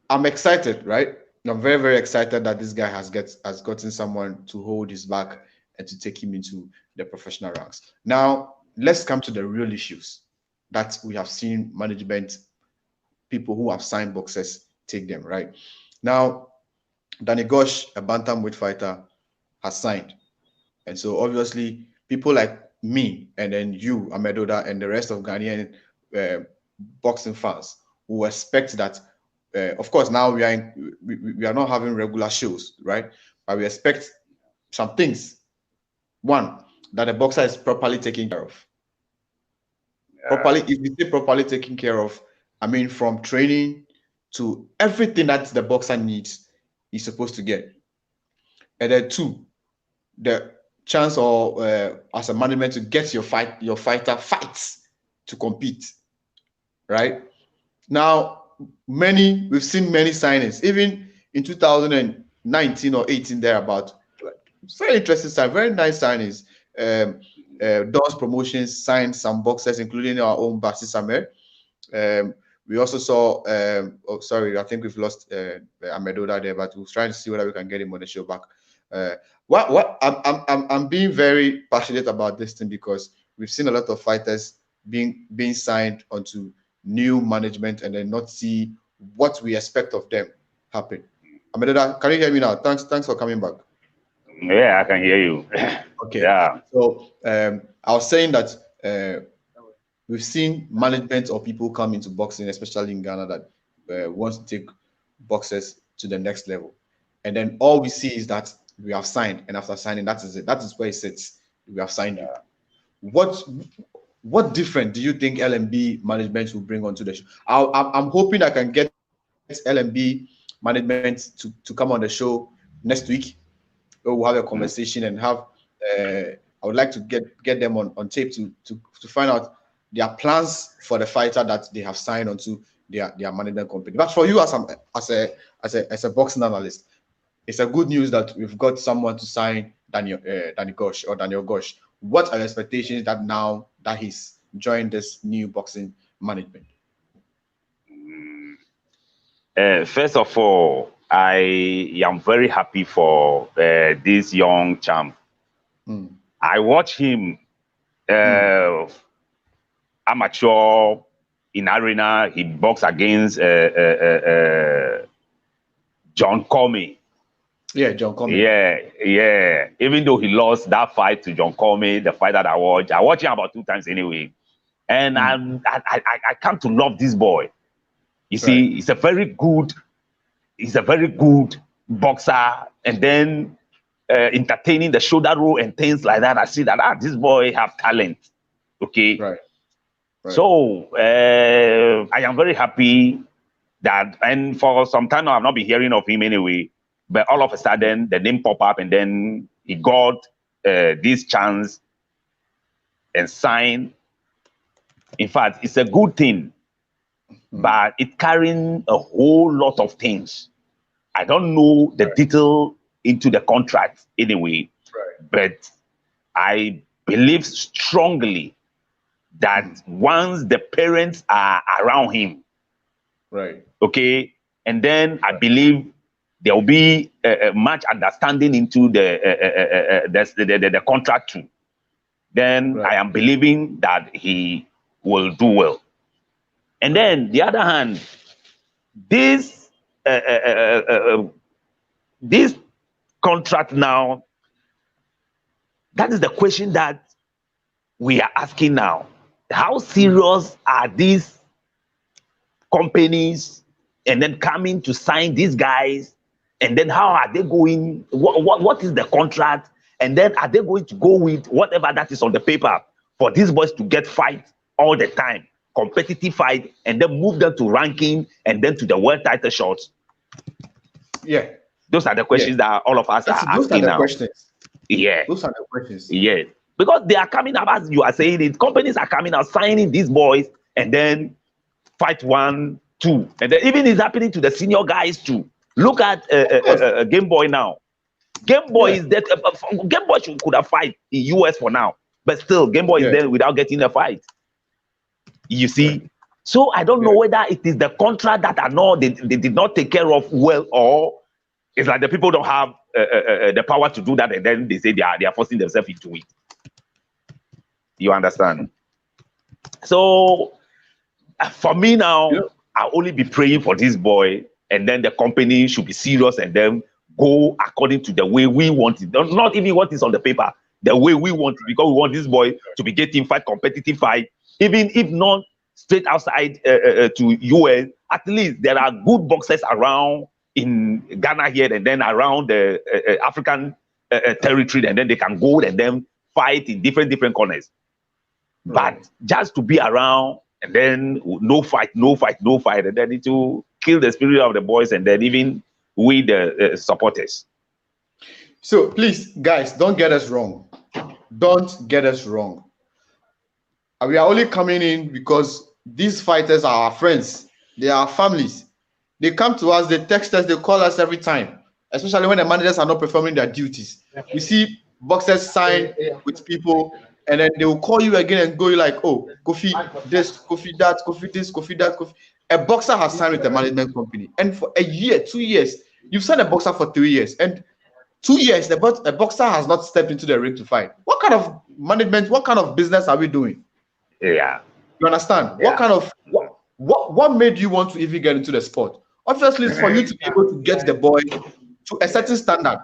I'm excited, right? I'm very, very excited that this guy has gotten someone to hold his back and to take him into the professional ranks. Now, let's come to the real issues that we have seen management, people who have signed boxers, take them, right? Now, Danny Gosh, a bantamweight fighter, has signed. And so obviously, people like me and then you, Amedoda, and the rest of Ghanaian boxing fans who expect that, of course, now we are not having regular shows, right? But we expect some things. One, that the boxer is properly taken care of. Properly, if we say properly taken care of, I mean from training to everything that the boxer needs, he's supposed to get. And then two, the chance or as a management to get your fighter fights to compete, right? Now, we've seen many signings, even in 2019 or 18 thereabout. Very interesting sign, very nice signings. Dawes Promotions signed some boxers, including our own Basi Samer. We also saw, I think we've lost Amedoda there, but we're trying to see whether we can get him on the show back. I'm being very passionate about this thing because we've seen a lot of fighters being signed onto new management and then not see what we expect of them happen. Amedoda, can you hear me now? Thanks for coming back. Yeah, I can hear you. Okay. Yeah. So I was saying that we've seen management or people come into boxing, especially in Ghana, that wants to take boxers to the next level. And then all we see is that we have signed, and after signing, that is it. That is where it sits. We have signed it. What different do you think LMB management will bring onto the show? I'm hoping I can get LMB management to come on the show next week. We'll have a conversation and have. I would like to get them on tape to find out their plans for the fighter that they have signed onto their management company. But for you as a boxing analyst, it's a good news that we've got someone to sign Daniel Gosh. What are the expectations that now that he's joined this new boxing management? First of all, I am very happy for this young champ. I watch him amateur in arena. He boxed against John Comey. Yeah, John Comey. Yeah. Even though he lost that fight to John Comey, the fight that I watched him about 2 times anyway. And I come to love this boy. You see, he's a very good boxer, and then entertaining the shoulder roll and things like that. I see that this boy have talent. Okay. Right. So I am very happy that, and for some time now I've not been hearing of him anyway. But all of a sudden, the name pop up, and then he got this chance and signed. In fact, it's a good thing, but it carrying a whole lot of things. I don't know the detail into the contract anyway, but I believe strongly that once the parents are around him, okay, and then I believe there will be much understanding into the contract too. Then I am believing that he will do well. And then the other hand, this this contract now, that is the question that we are asking now. How serious are these companies and then coming to sign these guys? And then how are they going? What is the contract? And then are they going to go with whatever that is on the paper for these boys to get fight all the time, competitive fight, and then move them to ranking and then to the world title shots? Yeah. Those are the questions that all of us are asking now. Questions. Yeah. Those are the questions. Yeah. Because they are coming out, as you are saying it, companies are coming out, signing these boys, and then fight 1, 2. And then even it's happening to the senior guys too. Look at Game Boy now. Game Boy is that Game Boy could have fight in US for now, but still Game Boy is there without getting a fight. You see, so I don't know whether it is the contract that are not they did not take care of well, or it's like the people don't have the power to do that, and then they say they are forcing themselves into it. You understand? So for me now, I'll only be praying for this boy, and then the company should be serious and then go according to the way we want it. Not even what is on the paper, the way we want it, because we want this boy to be getting fight, competitive fight, even if not straight outside to US. At least there are good boxers around in Ghana here, and then around the African territory, and then they can go and then fight in different corners. But just to be around and then no fight, and then it will kill the spirit of the boys, and then even we the supporters. So please, guys, don't get us wrong. Don't get us wrong. We are only coming in because these fighters are our friends. They are our families. They come to us, they text us, they call us every time, especially when the managers are not performing their duties. We see boxers sign with people, and then they will call you again and go like, oh, Kofi this, Kofi that, Kofi this, Kofi that, Kofi. A boxer has signed with a management company, and for a year, 2 years, you've signed a boxer for 3 years, and 2 years, a boxer has not stepped into the ring to fight. What kind of management, what kind of business are we doing? Yeah. You understand? Yeah. What kind of, what made you want to even get into the sport? Obviously, it's for you to be able to get the boy to a certain standard.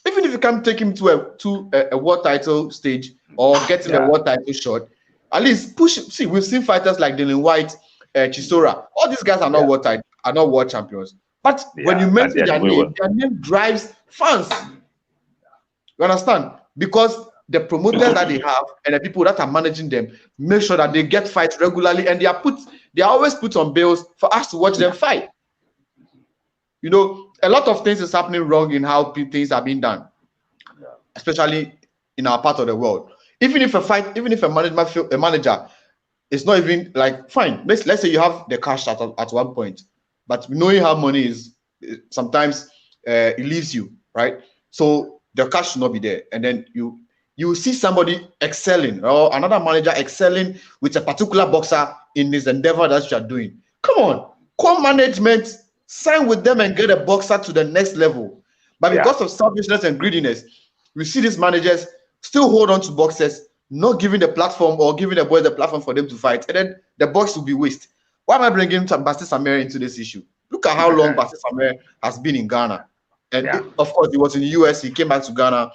Even if you can't take him to a world title stage or get him a world title shot, at least push. See, we've seen fighters like Dylan White, Chisora. All these guys are not world champions. But when you mention their name drives fans. You understand? Because the promoters that they have and the people that are managing them make sure that they get fights regularly, and they are always put on bills for us to watch them fight. You know, a lot of things is happening wrong in how things are being done, especially in our part of the world. Even if a manager is not even like, fine, let's say you have the cash at one point, but knowing how money is, sometimes it leaves you, right? So the cash should not be there, and then you see somebody excelling, or another manager excelling with a particular boxer in this endeavor that you are doing. Come on, call management, sign with them and get a boxer to the next level. But because of selfishness and greediness, we see these managers still hold on to boxers, not giving the platform or giving the boys the platform for them to fight, and then the box will be wasted. Why am I bringing Baisie Jnr into this issue? Look at how long Baisie Jnr has been in Ghana. And of course, he was in the US, he came back to Ghana,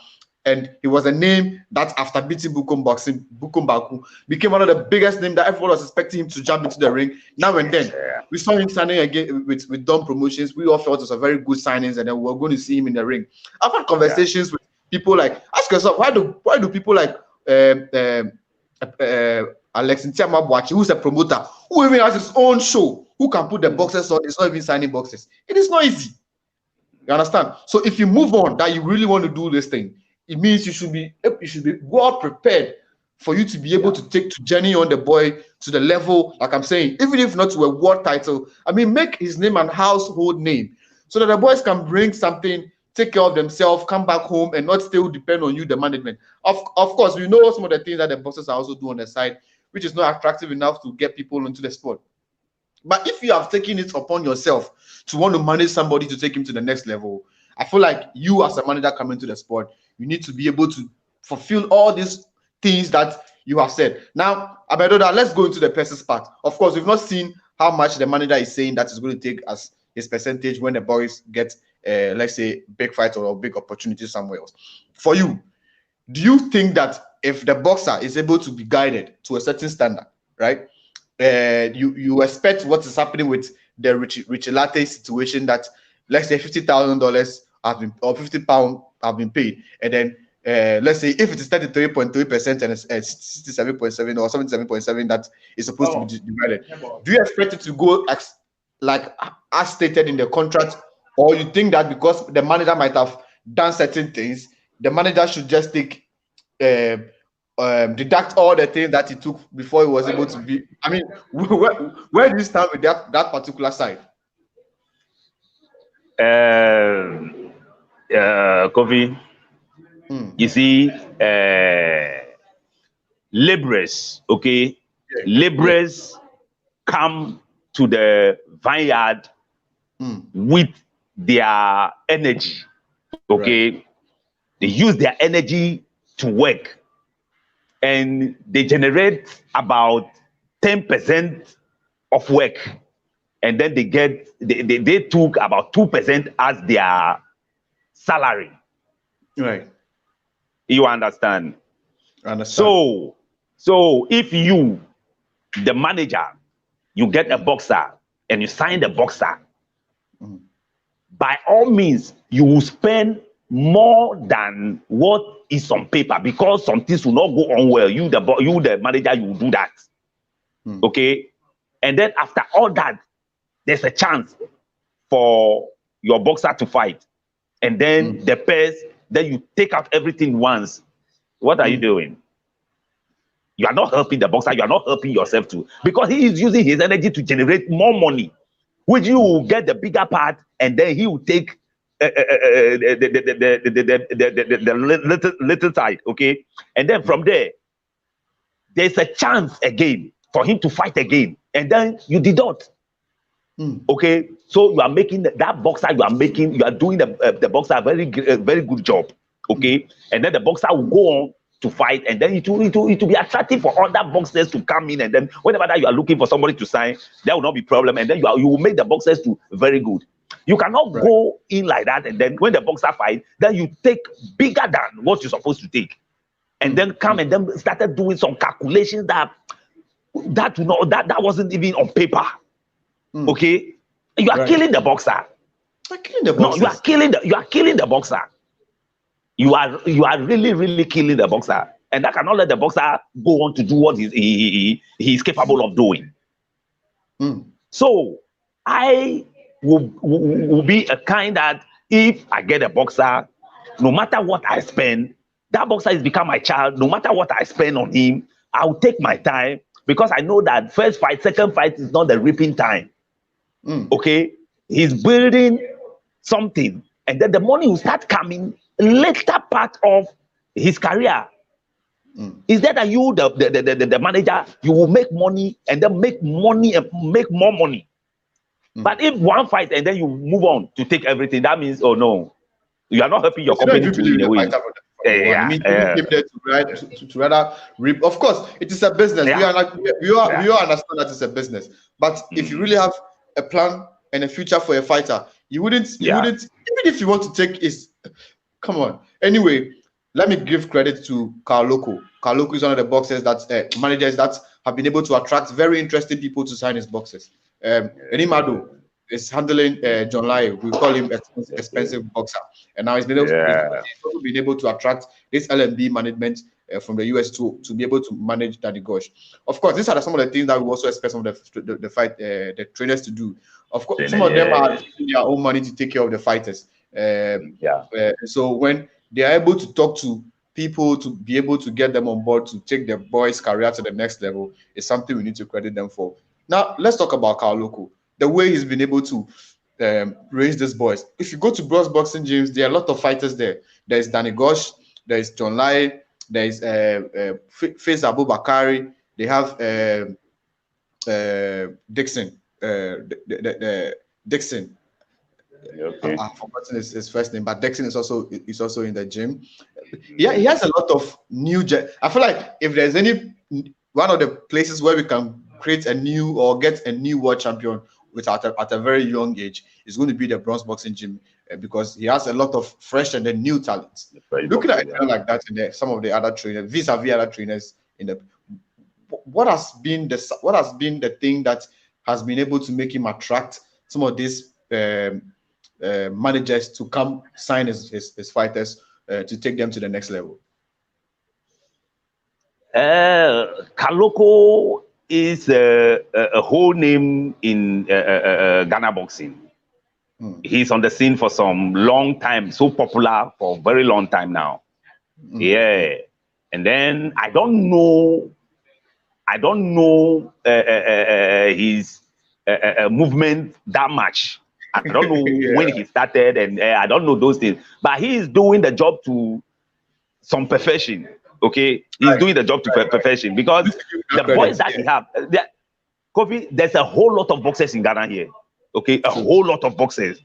and he was a name that after beating Bukum Baku became one of the biggest names that everyone was expecting him to jump into the ring. Now and then, we saw him signing again with Dom Promotions. We all felt it was a very good signings, and then we were going to see him in the ring. I've had conversations with people like, ask yourself, why do people like Alex Ntiamabwachi, who's a promoter, who even has his own show, who can put the boxes on, it's not even signing boxes. It is not easy. You understand? So if you move on that you really want to do this thing, it means you should be well prepared for you to be able to journey on the boy to the level, like I'm saying, even if not to a world title. I mean, make his name an household name so that the boys can bring something, take care of themselves, come back home, and not still depend on you, the management. Of course, we know some of the things that the bosses are also doing on the side, which is not attractive enough to get people into the sport. But if you have taken it upon yourself to want to manage somebody to take him to the next level, I feel like you as a manager coming to the sport, you need to be able to fulfill all these things that you have said. Now, Amedoda, let's go into the person's part. Of course, we've not seen how much the manager is saying that is going to take as his percentage when the boys get, let's say, big fight or a big opportunity somewhere else. For you, do you think that if the boxer is able to be guided to a certain standard, right? You expect what is happening with the Richie Latte situation, that let's say $50,000 have been, or £50 have been paid, and then let's say if it is 33.3% and it's 67.7 or 77.7 that is supposed to be divided, do you expect it to go as stated in the contract, or you think that because the manager might have done certain things, the manager should just take deduct all the things that he took before he was able to be? I mean, where do you stand with that particular side? Kofi, you see, laborers, okay? Laborers come to the vineyard with their energy, okay? Right. They use their energy to work, and they generate about 10% of work, and then they took about 2% as their salary. Right. You understand? So if you, the manager, you get a boxer and you sign the boxer, by all means, you will spend more than what is on paper, because some things will not go on well. You the manager, you will do that. Okay? And then after all that, there's a chance for your boxer to fight. And then the pairs, then you take out everything once. What are you doing? You are not helping the boxer, you are not helping yourself too. Because he is using his energy to generate more money, which you will get the bigger part, and then he will take the little side, okay? And then from there, there's a chance again for him to fight again, and then you deduct. Okay, so you are making that boxer, you are doing the boxer a very good job, okay? And then the boxer will go on to fight, and then it will be attractive for other boxers to come in, and then whenever that you are looking for somebody to sign, that will not be problem, and then you will make the boxers to very good. You cannot go in like that, and then when the boxer fight, then you take bigger than what you're supposed to take, and then come and then started doing some calculations that wasn't even on paper. Okay, you are killing the boxer. No, you are killing the boxer. You are really killing the boxer, and that cannot let the boxer go on to do what he is capable of doing. So I will be a kind that if I get a boxer, no matter what I spend, that boxer has become my child. No matter what I spend on him, I will take my time, because I know that first fight, second fight is not the reaping time. Okay, he's building something, and then the money will start coming later part of his career. Is that you, the manager, you will make money and then make money and make more money. But if one fight and then you move on to take everything, that means, oh no, you are not helping your company to in a way. To rather reap. Of course, it is a business. We all understand that it's a business. But if you really have a plan and a future for a fighter, you wouldn't, even if you want to take come on. Anyway, let me give credit to Carl Loko. Carl Loko is one of the boxers managers that have been able to attract very interesting people to sign his boxes. Amedoda is handling John Lai. We call him expensive boxer, and now he's been able to attract this LMB management from the US to be able to manage Daddy Gosh. Of course, these are some of the things that we also expect some of the trainers to do. Of course, some of them are using their own money to take care of the fighters. So when they are able to talk to people to be able to get them on board to take their boys' career to the next level, is something we need to credit them for. Now, let's talk about Kaloko. The way he's been able to raise these boys. If you go to Bronx Boxing gyms, there are a lot of fighters there. There is Danny Gosh, there is John Lai, there is Faiz Abubakari. They have Dixon. Dixon. Okay. I've forgotten his first name, but Dixon is also in the gym. Yeah, he has a lot of new. I feel like if there's one of the places where we can create a new or get a new world champion at a very young age, is going to be the Bronx Boxing Gym, because he has a lot of fresh and then new talents. Looking at it like that in some of the other trainers, vis-a-vis other trainers what has been the thing that has been able to make him attract some of these managers to come sign his fighters to take them to the next level? Kaloko is a whole name in Ghana boxing. He's on the scene for some long time, so popular for a very long time now. Yeah, and then I don't know his movement that much. I don't know when he started, and I don't know those things. But he is doing the job to some perfection. Okay, he's doing the job to perfection, because the boys that he have, Kofi, there's a whole lot of boxers in Ghana here. Okay, a whole lot of boxers,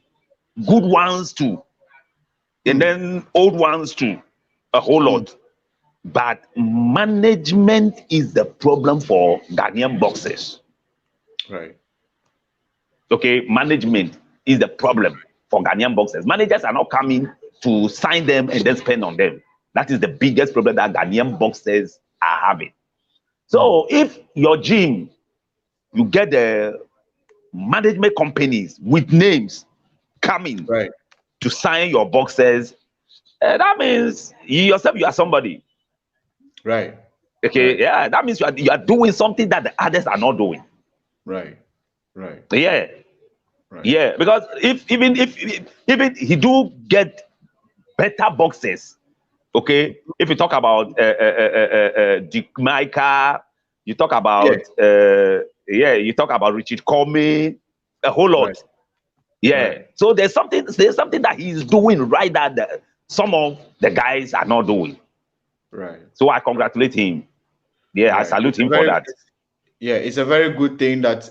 good ones too, and then old ones too, a whole lot. But management is the problem for Ghanaian boxers. Right. Okay, management is the problem for Ghanaian boxers. Managers are not coming to sign them and then spend on them. That is the biggest problem that Ghanaian boxers are having. So if your gym, you get the management companies with names coming to sign your boxers, that means you are somebody. Right. Okay. Yeah, that means you are doing something that the others are not doing. Right. Yeah. Right. Yeah. Because even if he do get better boxers, okay. If you talk about Dick Micah, you talk about you talk about Richard Coleman, a whole lot. Right. Yeah. Right. So there's something that he's doing right that some of the guys are not doing. Right. So I congratulate him. Yeah, I salute him for that. Yeah, it's a very good thing that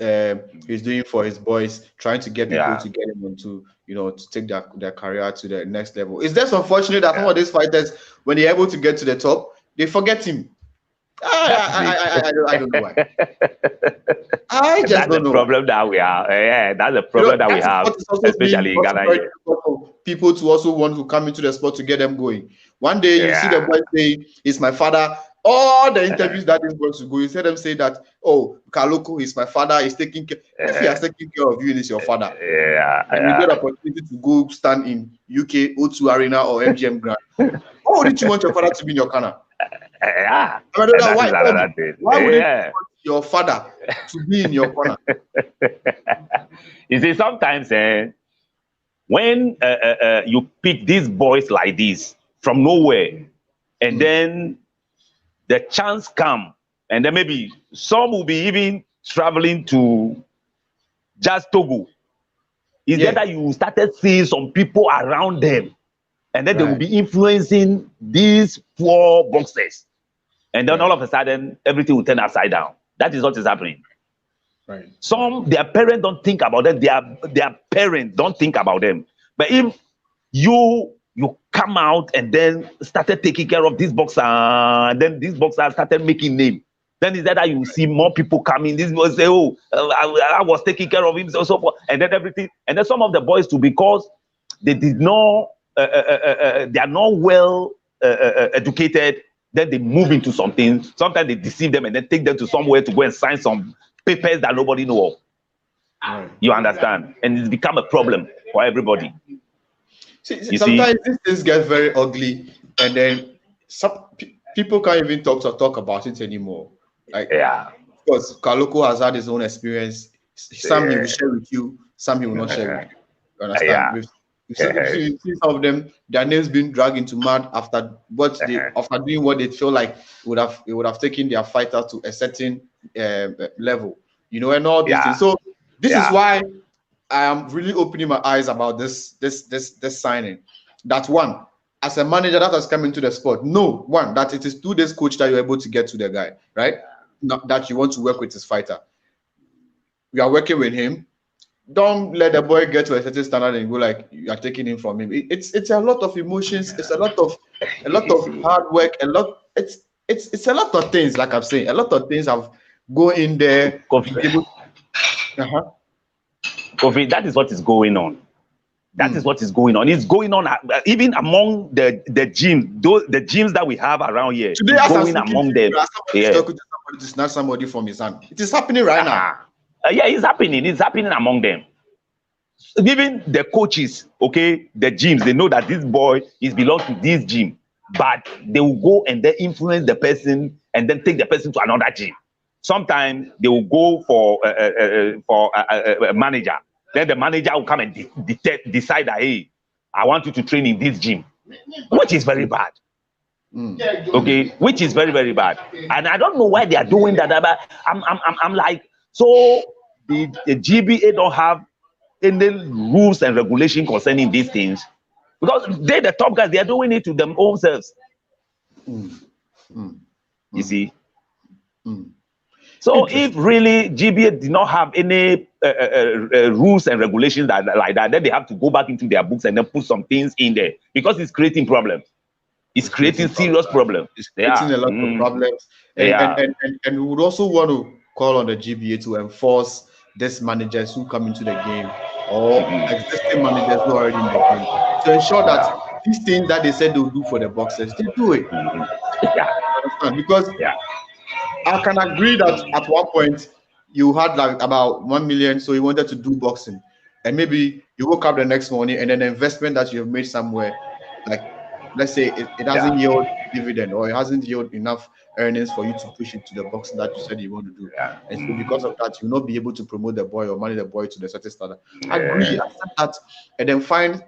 he's doing for his boys, trying to get people to get him onto, to take their career to the next level. It's just unfortunate that some of these fighters, when they're able to get to the top, they forget him. I don't know why. I just don't know. That's the problem that we are. Yeah, that's the problem that we have, especially in Ghana. People to also want to come into the sport to get them going. One day you see the boy say, "It's my father." All the interviews that is going to go, you see them say that, "Oh, Kaloko is my father. He's taking care. If he has taken care of you, it's your father." And you get an opportunity to go stand in UK O2 Arena or MGM Grand. Why wouldn't you want your father to be in your corner? Why would you want your father to be in your corner? You see, sometimes when you pick these boys like this from nowhere, and then the chance come, and then maybe some will be even traveling to just Togo. Is that you started seeing some people around them, and then they will be influencing these poor boxers. And then all of a sudden, everything will turn upside down. That is what is happening. Right. Some, their parents don't think about them. Their parents don't think about them. But if you come out and then started taking care of this boxer, and then this boxer started making name, then is that you see more people coming. This boy say, "Oh, I was taking care of him," so forth, and then everything. And then some of the boys too, because they did not, they are not well educated. Then they move into something. Sometimes they deceive them and then take them to somewhere to go and sign some papers that nobody know of. Right. You understand? And it's become a problem for everybody. Sometimes these things get very ugly, and then some people can't even talk about it anymore. Like, because Kaloko has had his own experience. Some he will share with you, some he will not share with you. You understand? You see some of them, their names being dragged into mud after after doing what they feel like would have taken their fighter to a certain level, you know, and all these things. So this is why I am really opening my eyes about this signing. That one, as a manager that has come into the sport, that it is 2 days coach that you're able to get to the guy, right? Not that you want to work with his fighter. We are working with him. Don't let the boy get to a certain standard and go like you are taking him from him. It's a lot of emotions. It's a lot of hard work. It's a lot of things. Like I'm saying, a lot of things have go in there. Kofi, that is what is going on. That is what is going on. It's going on even among the gyms, the gyms that we have around here. Today, it's going among them. To snatch somebody from his hand. It is happening right now. Yeah, it's happening. It's happening among them. Even the coaches, okay, the gyms, they know that this boy belongs to this gym, but they will go and then influence the person and then take the person to another gym. Sometimes they will go for a manager. Then the manager will come and decide that, hey, I want you to train in this gym, which is very bad. Okay, which is very, very bad. And I don't know why they are doing that. But I'm like, so the GBA don't have any rules and regulation concerning these things, because they're the top guys. They are doing it to them own selves. You see. So if really GBA did not have any rules and regulations like that, then they have to go back into their books and then put some things in there, because it's creating problems. It's creating serious problems. It's creating a lot of problems. And we would also want to call on the GBA to enforce these managers who come into the game, or existing managers who are already in the game, to ensure that these things that they said they'll do for the boxers, they do it. Because I can agree that at one point you had like about 1 million, so you wanted to do boxing, and maybe you woke up the next morning and then the investment that you have made somewhere, like let's say it hasn't yielded dividend, or it hasn't yielded enough earnings for you to push it to the boxing that you said you want to do. And so because of that, you'll not be able to promote the boy or manage the boy to the certain standard. I agree, accept that, and then find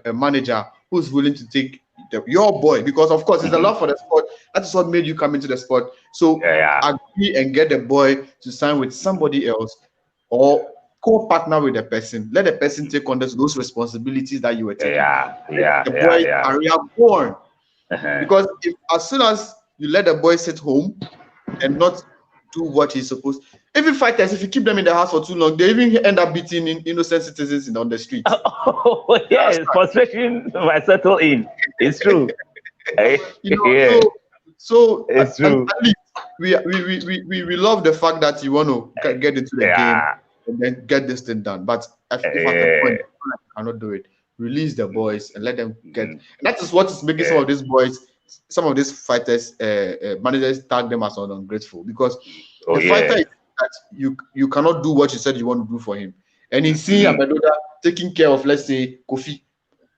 a manager who's willing to take your boy, because of course it's a love for the sport. That is what made you come into the sport. So agree and get the boy to sign with somebody else, or co-partner with the person. Let the person take on those responsibilities that you were taking. The boy career born. Because if as soon as you let the boy sit home and not do what he's supposed, even fighters, if you keep them in the house for too long, they even end up beating innocent citizens on the street. Oh yes, frustration might settle in. It's true. So it's true. At least we love the fact that you want to get into the game and then get this thing done. But if at the point you cannot do it, release the boys and let them get. And that is what is making some of these boys, some of these fighters, managers tag them as ungrateful, because the fighter is that you cannot do what you said you want to do for him, and he's seeing Amedoda taking care of, let's say, Kofi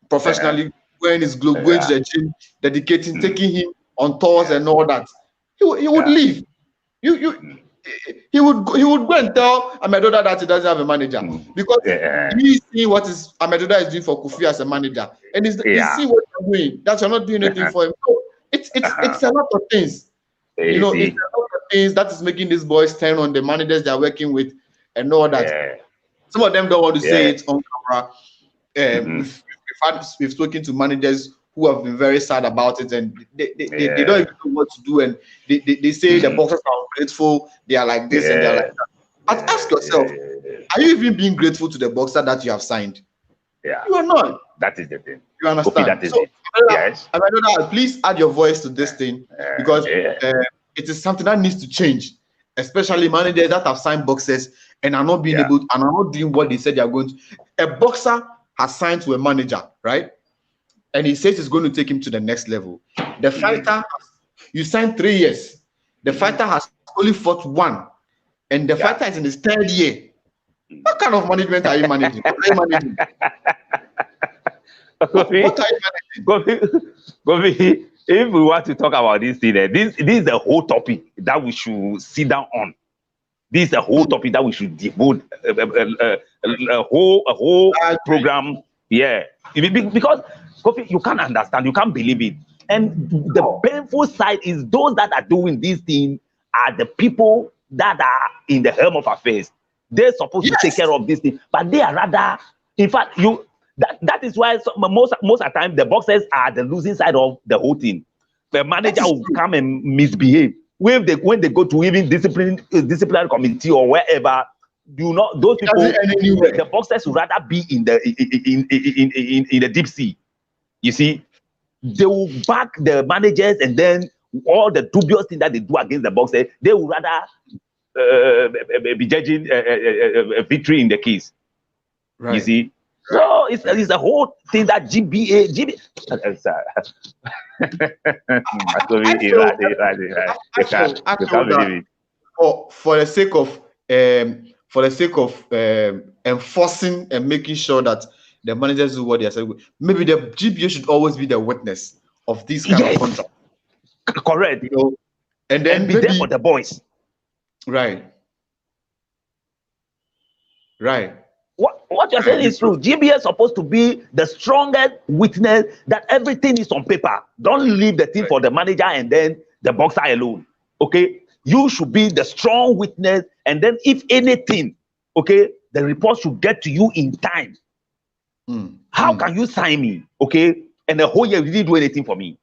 professionally, wearing his glove, going to the gym, dedicating, taking him on tours and all that. He would leave. He would go and tell Amedoda that he doesn't have a manager, because he's seeing what Amedoda is doing for Kofi as a manager, and he's seeing what you're doing, that you're not doing anything for him. So it's a lot of things. You know, it's a lot of things that is making these boys turn on the managers they're working with and all that. Some of them don't want to say it on camera. We've spoken to managers who have been very sad about it, and they don't even know what to do, and they say the boxers are ungrateful, they are like this and they're like that. But ask yourself, are you even being grateful to the boxer that you have signed? You are not. That is the thing. You understand? That is so, it. Amedoda, please add your voice to this thing, because it is something that needs to change, especially managers that have signed boxers and are not being able to, and are not doing what they said they are going to. A boxer has signed to a manager, right? And he says he's going to take him to the next level. The fighter, you signed 3 years. The fighter has only fought 1, and the fighter is in his 3rd year. What kind of management are you managing? What are you managing? Kofi, if we want to talk about this thing, this is the whole topic that we should sit down on. This is the whole topic that we should devote a whole program Yeah, because Kofi, you can't understand, you can't believe it. And the painful side is those that are doing these things are the people that are in the helm of affairs. They're supposed to take care of this thing, but they are rather, in fact, that is why most of the time the boxers are the losing side of the whole thing. The manager will come and misbehave when they go to even disciplinary committee or wherever. Those people, the boxers would rather be in the deep sea. You see, they will back the managers, and then all the dubious things that they do against the boxers, they would rather be judging a victory in the case. Right. You see, so it's the whole thing that GB. For the sake of enforcing and making sure that the managers do what they are saying, maybe the GBA should always be the witness of this kind of contract. Correct. You know, and then be there for the boys. Right. What you're saying is true. GBA is supposed to be the strongest witness that everything is on paper. Don't leave the thing for the manager and then the boxer alone. Okay, you should be the strong witness, and then if anything, okay, the report should get to you in time. How can you sign me? Okay, and the whole year you didn't do anything for me.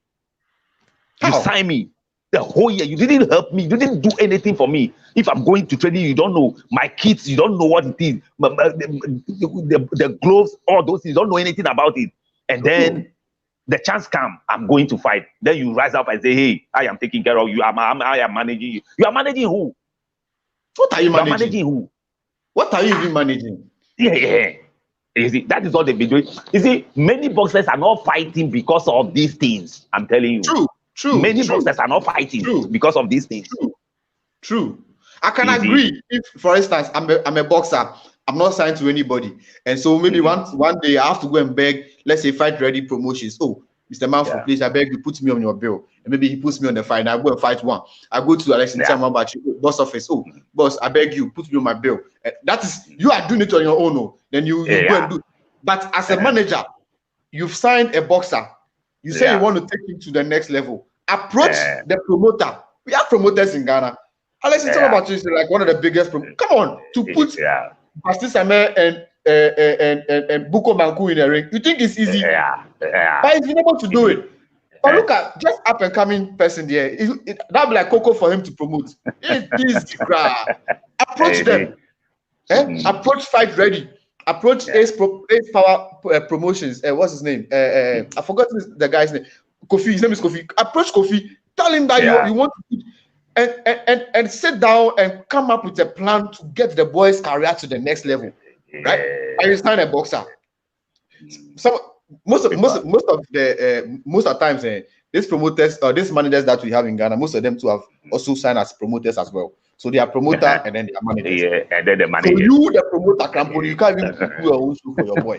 You sign me the whole year, you didn't help me, you didn't do anything for me. If I'm going to training, you don't know my kids, you don't know what it is, the gloves, all those things, you don't know anything about it. And then the chance comes, I'm going to fight. Then you rise up and say, hey, I am taking care of you. I am managing you. You are managing who? What are you managing? You are managing who? What are you even managing? Yeah. You see, that is what they've been doing. You see, many boxers are not fighting because of these things. I'm telling you. True. Many boxers are not fighting because of these things. True. I can agree. If, for instance, I'm a boxer, I'm not signed to anybody, and so maybe one day I have to go and beg, let's say, Fight Ready Promotions. Oh, Mr. Manford, please, I beg you, put me on your bill. And maybe he puts me on the fight, and I go and fight one. I go to Alexis boss office. Oh, boss, I beg you, put me on my bill. That is, you are doing it on your own. Oh. Then you go and do. But as a manager, you've signed a boxer. You say you want to take him to the next level. Approach the promoter. We have promoters in Ghana. Alexis is like one of the biggest. Come on, to put Basti Samer and Buko Manku in the ring. You think it's easy? But he's been able to do it. But look at just up and coming person there. That'll be like Coco for him to promote. Approach them. Approach Fight Ready. Approach Ace Power Promotions. What's his name? I forgot the guy's name. Kofi. His name is Kofi. Approach Kofi. Tell him that you want to and sit down and come up with a plan to get the boy's career to the next level. Right? And you sign a boxer. Most of the times, these promoters or these managers that we have in Ghana, most of them too have also signed as promoters as well. So they are promoter and then they are managers. Yeah, and then the manager. So you, the promoter, Crampon, you can't even do your own shoe for your boy.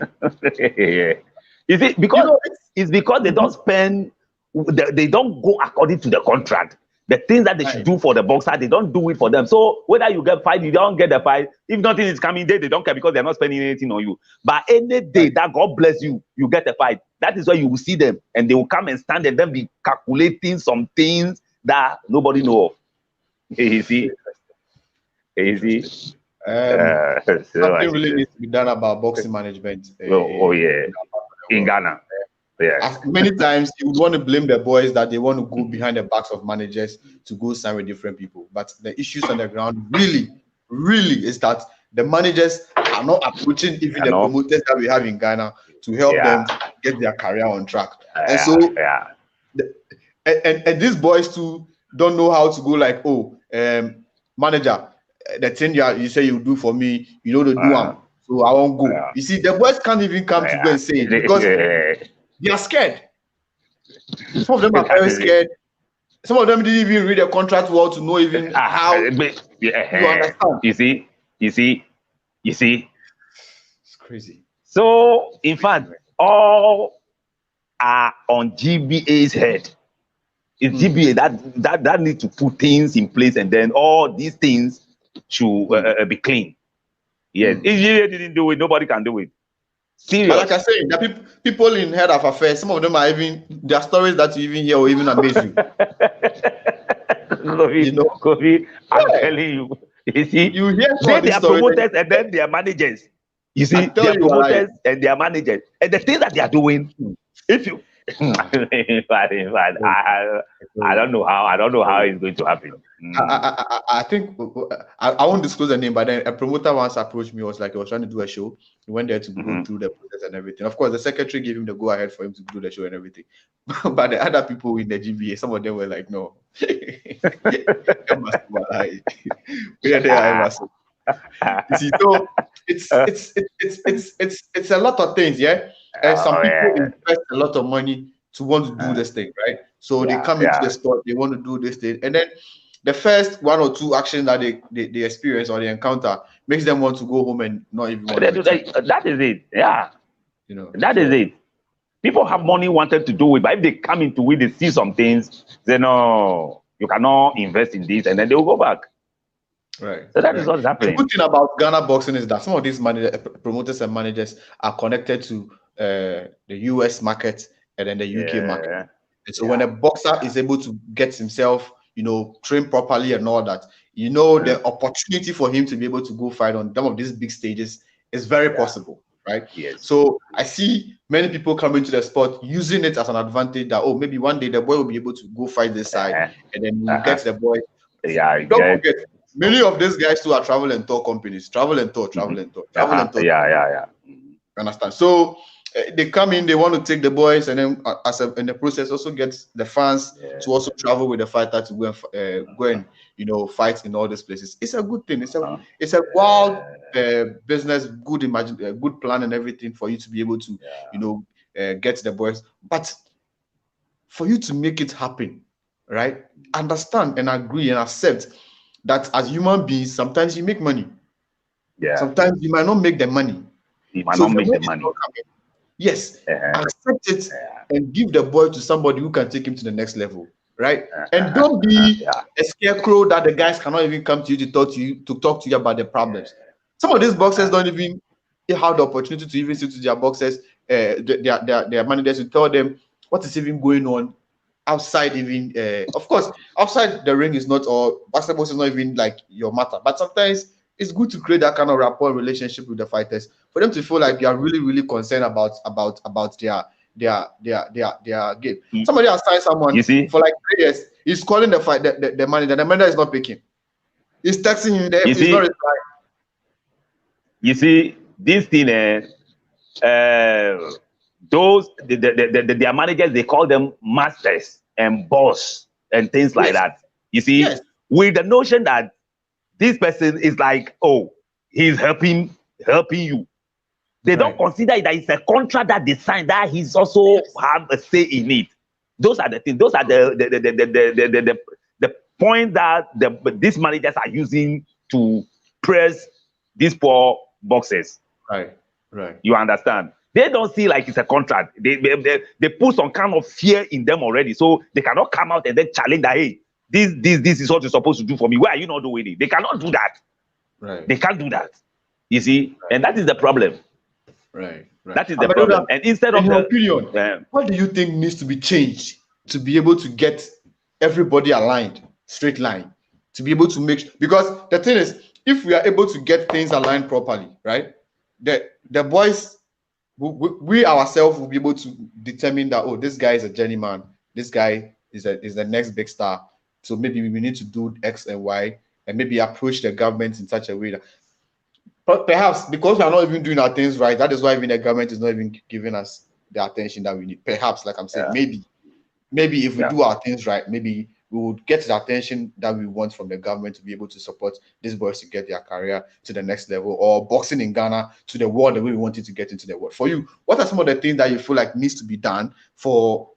Is it because it's because they don't spend, they don't go according to the contract. The things that they should do for the boxer, they don't do it for them. So whether you get fight, you don't get the fight. If nothing is coming, they don't care because they're not spending anything on you. But any day that God bless you, you get a fight. That is where you will see them, and they will come and stand and then be calculating some things that nobody know of. You see. Something really needs to be done about boxing management. In Ghana. As many times you would want to blame the boys that they want to go behind the backs of managers to go sign with different people. But the issues on the ground really is that the managers are not approaching even the promoters that we have in Ghana to help them get their career on track. And so and these boys too don't know how to go like, manager, the thing you say you do for me, you know to do them. So I won't go. You see, the boys can't even come to go and say it because they are scared. Some of them are very scared. Some of them didn't even read the contract well to know even how you understand. You see. It's crazy. So, in fact, all are on GBA's head. It's GBA that need to put things in place, and then all these things should be clean. Yes, if GBA didn't do it, nobody can do it. Serious. But like I said, the people in head of affairs, some of them are even their stories that you even hear or even amaze you. Kofi, You know, Kofi, I'm telling you. You see, you hear some of they these are stories, promoters and then they are managers. You see, they are promoters and they are managers. And the things that they are doing, if you I don't know how it's going to happen. I think I won't disclose the name, but then a promoter once approached me. Was like he was trying to do a show. He went there to go through the process and everything. Of course, the secretary gave him the go ahead for him to do the show and everything. But the other people in the GBA, some of them were like, no. You see, so it's a lot of things, yeah. And some people invest a lot of money to want to do this thing, right? So they come into the store, they want to do this thing, and then the first one or two actions that they experience or they encounter makes them want to go home and not even want to that is it. Yeah. You know, that is it. People have money wanted to do it, but if they come into it, they see some things, they know you cannot invest in this, and then they'll go back. Right. So that is what's happening. The good thing about Ghana boxing is that some of these promoters and managers are connected to the US market and then the UK market. And so when a boxer is able to get himself, you know, trained properly and all that, you know, the opportunity for him to be able to go fight on some of these big stages is very possible, right? Yes. So I see many people coming to the sport using it as an advantage that, oh, maybe one day the boy will be able to go fight this side and then we'll get the boy. Yeah, don't forget, many of these guys too are travel and tour companies. Travel and tour. Yeah. Understand? So they come in, they want to take the boys, and then in the process also get the fans to also travel with the fighter to go and you know, fight in all these places. It's a good thing. It's a wild business, good plan and everything for you to be able to you know get the boys, but for you to make it happen, right? Understand and agree and accept that as human beings, sometimes you make money. Yeah. Sometimes you might not make the money. You might not make the money. Yes. Accept it and give the boy to somebody who can take him to the next level, right? And don't be a scarecrow that the guys cannot even come to you to talk to you about the problems. Some of these boxers don't even have the opportunity to even sit to their boxers, their managers, to tell them what is even going on outside. Even of course, outside the ring is not, or basketball is not even like your matter. But sometimes it's good to create that kind of rapport relationship with the fighters for them to feel like you are really, really concerned about their game. Somebody has signed someone for like 3 years. He's calling the manager. The manager is not picking. He's texting him. He's not replying. You see, this thing, those their managers, they call them masters and boss and things like that. You see, with the notion that this person is like, oh, he's helping you. They don't consider that it's a contract that they signed, that he's also have a say in it. Those are the things. Those are the point that these managers are using to press these poor boxers. Right. You understand? They don't see like it's a contract. They put some kind of fear in them already, so they cannot come out and then challenge that, hey, this is what you're supposed to do for me. Why are you not doing it? They cannot do that. Right. They can't do that. You see, and that is the problem. Right. That is the problem. And instead of your opinion, what do you think needs to be changed to be able to get everybody aligned, straight line, to be able to make, because the thing is, if we are able to get things aligned properly, right, the boys, we ourselves will be able to determine that, oh, this guy is a journeyman, this guy is the next big star, so maybe we need to do X and Y, and maybe approach the government in such a way that, but perhaps because we are not even doing our things right, that is why even the government is not even giving us the attention that we need. Perhaps, like I'm saying, maybe if we do our things right, maybe we would get the attention that we want from the government to be able to support these boys to get their career to the next level, or boxing in Ghana to the world the way we want it to get into the world. For you, what are some of the things that you feel like needs to be done for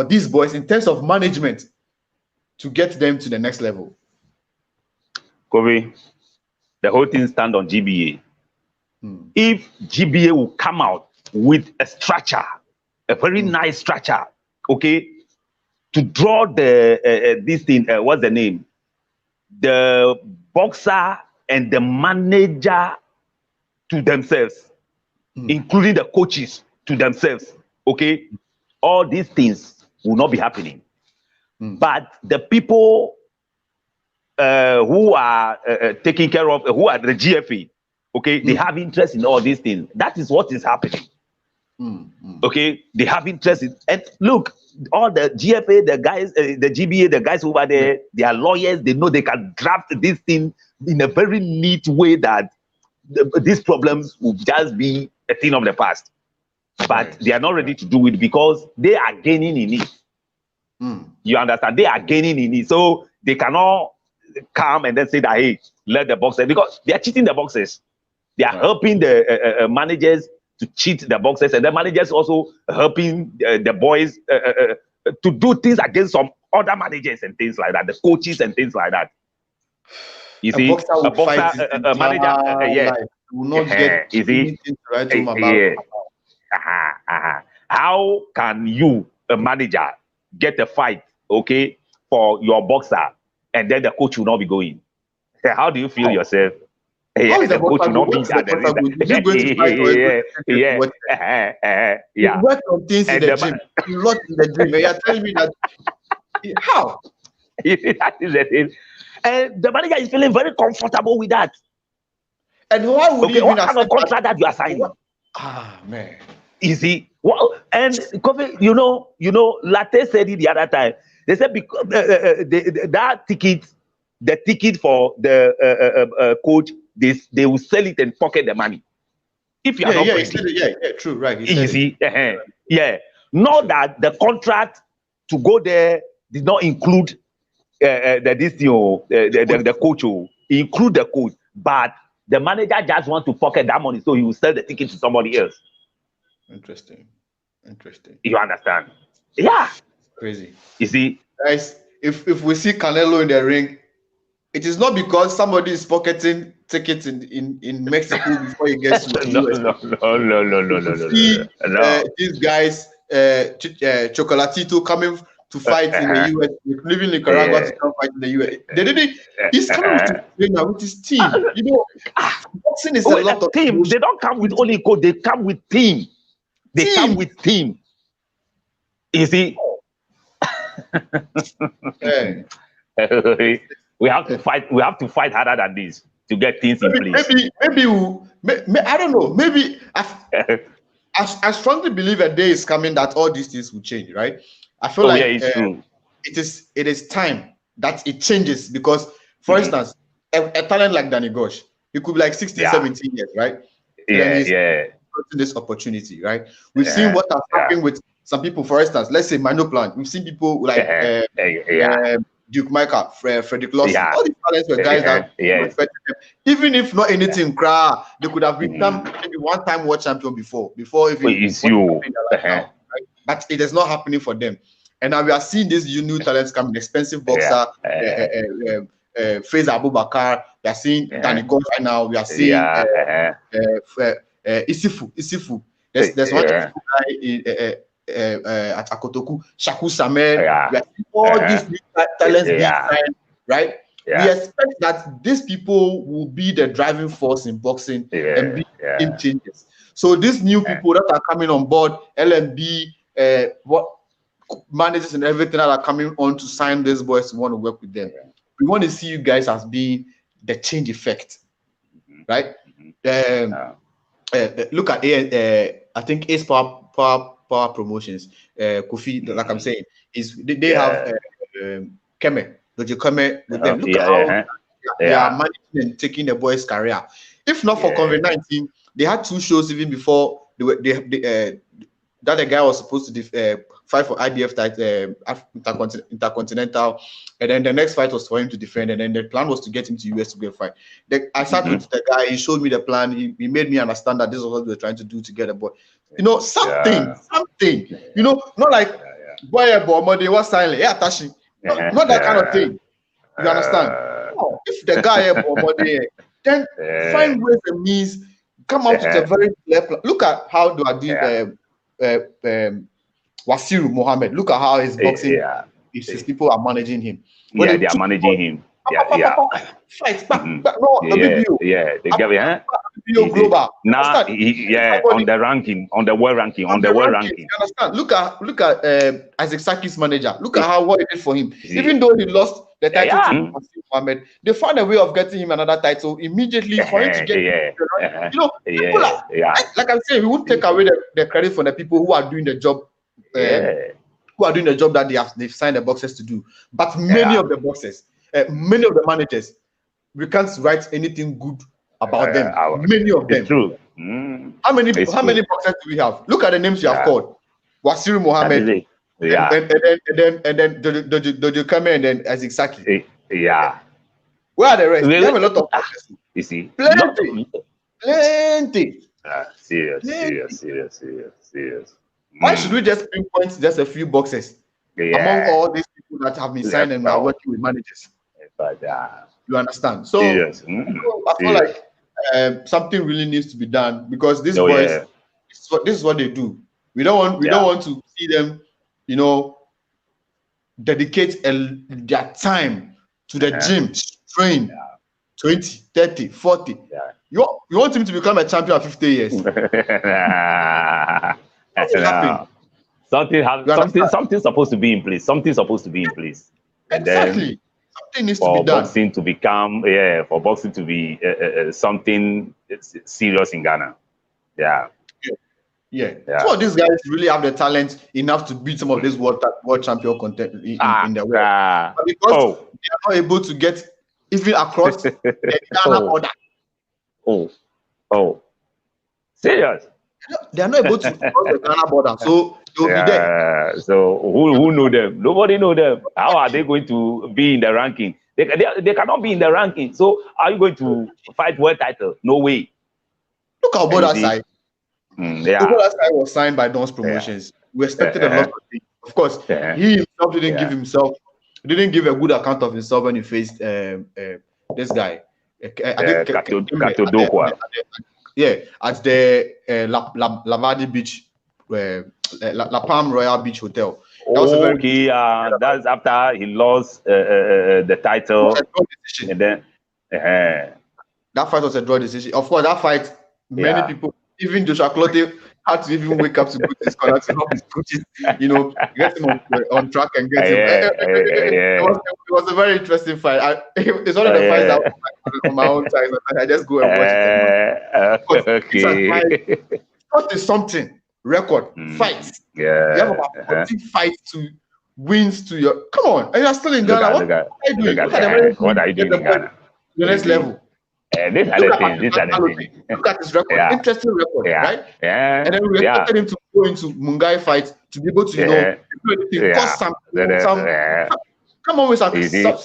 these boys in terms of management to get them to the next level? Kofi, the whole thing stand on GBA. If GBA will come out with a structure, a very nice structure, okay, to draw the this thing, what's the name? The boxer and the manager to themselves. including the coaches to themselves. Okay, all these things will not be happening. But the people who are taking care of, who are the GFA, okay, they have interest in all these things. That is what is happening. Okay, they have interest in, and look, all the GFA, the guys, the GBA, the guys over there, they are lawyers. They know they can draft this thing in a very neat way that these problems will just be a thing of the past. But they are not ready to do it because they are gaining in it. You understand? They are gaining in it, so they cannot come and then say that, hey, let the boxers, because they are cheating the boxers. They are helping the managers to cheat the boxers, and the managers also helping the boys to do things against some other managers and things like that, the coaches and things like that. You see, a boxer, a manager, will not get anything to write home about. How can you, a manager, get a fight, okay, for your boxer, and then the coach will not be going? How do you feel yourself? The coach will not be there. You work on things in the gym. You lot in the gym. You are telling me that how? That is the thing. And the manager is feeling very comfortable with that. And why would you what kind of contract that you are signing? Man. Easy. Well, and Kofi, you know, Latte said it the other time. They said because that ticket, the ticket for the coach, they will sell it and pocket the money. If you are not ready. True, right. Easy. Not that the contract to go there did not include the coach, include the coach, but the manager just wants to pocket that money, so he will sell the ticket to somebody else. Interesting. You understand? Yeah. Crazy. You see, guys, if we see Canelo in the ring, it is not because somebody is pocketing tickets in Mexico before he gets to the US. No. These guys, Chocolatito coming to fight in the US, leaving Nicaragua to come fight in the US. They didn't. He's coming with his team. You know, boxing is a lot of team. They don't come with only coach. They come with team. They come with team. You see. We have to fight. We have to fight harder than this to get things in place. Maybe I don't know. Maybe I strongly believe a day is coming that all these things will change. Right? I feel like it's true. It is time that it changes because, for instance, a talent like Danny Gosh, he could be like 16, 17 years, right? This opportunity, right? We've seen what has happened with some people. For instance, let's say Mano Plant. We've seen people like Duke Micah, Frederick Lawson. All these talents were guys that even if not anything, they could have become maybe one-time world champion before even it's you. Right? But it is not happening for them. And now we are seeing these new talents coming, expensive boxer, Fraser Abubakar. We are seeing Danny Gosh right now. We are seeing Isifu. There's one guy at Akotoku, Shaku Samer. We are seeing all these new talents being signed, right? We expect that these people will be the driving force in boxing and be game changers. So these new people that are coming on board, LMB, what managers and everything that are coming on to sign these boys, we want to work with them. We want to see you guys as being the change effect, right? Look at I think Ace Power Promotions, Kofi, like I'm saying, they have Keme, Dojo Keme with them. Look at how they are managing and taking the boys' career. If not for COVID-19, they had 2 shows even before that the guy was supposed to fight for IBF title, Intercontinental, and then the next fight was for him to defend, and then the plan was to get him to US to go fight. I sat with the guy, he showed me the plan, he made me understand that this was what we were trying to do together, but you know, something, you know, not like boy, what's silent, Tashi, not that kind of thing. You understand? If the guy then find ways and means, come out with a very clear plan. Look at how do I do Wasiru Mohammed. Look at how his boxing, his people are managing him. They are managing him. Fight back. No, they give WBO global. Now, on the ranking, on the world ranking, on the world ranking. You understand? Look at Isaac Saki's manager. Look at what he did for him. Even though he lost the title to Mohammed, they found a way of getting him another title immediately for him to get. You know, people like I'm saying, we won't take away the credit from the people who are doing the job. Who are doing the job that they've signed the boxers to do. But many of the boxers, many of the managers, we can't write anything good about them. Many of them. It's true. How many boxers do we have? Look at the names you have called. Wasiru Mohammed. And then Dojo Kame and then Isaac Saki. Where are the rest? We have a lot of boxers. You see? Plenty. Serious. Why should we just pinpoint just a few boxes among all these people that have been signed and are working with managers? You understand? So, I feel like something really needs to be done because these boys, this is what they do. We don't want to see them, you know, dedicate their time to the gym, train 20, 30, 40. You want him to become a champion at 50 years. Something's supposed to be in place. Something's supposed to be in place. Exactly. Something needs to be done. Boxing to become, for boxing to be something serious in Ghana. Some of these guys really have the talent enough to beat some of these world champion content in the world. But because they are not able to get even across the Ghana border. Serious? They are not able to cross the Ghana border, so they'll be there. So who know them? Nobody know them. How are they going to be in the ranking? They cannot be in the ranking. So are you going to fight world title? No way. Look how border side. The border side was signed by Don's Promotions. We expected a lot of things. Of course, he himself didn't give a good account of himself when he faced this guy. At the Lavadi Beach, La Palm Royal Beach Hotel. That that's after he lost the title. And then that fight was a draw decision. Of course, that fight, many people, even Joshua Clottey, had to even wake up to go to his corner to help his coaches, you know, get him on track and get him. It was a very interesting fight. It's one of the fights that on my own time. I just go and watch it. What is something? Record fights. You have about 40 fights to wins to your. Come on, and you're still in Ghana. What are you doing? What are you doing in Ghana? The next level. These are the things. Look at this record. Interesting record, right? And then we expected him to go into Mungai fight to be able to, you know, do anything, come on with some sort of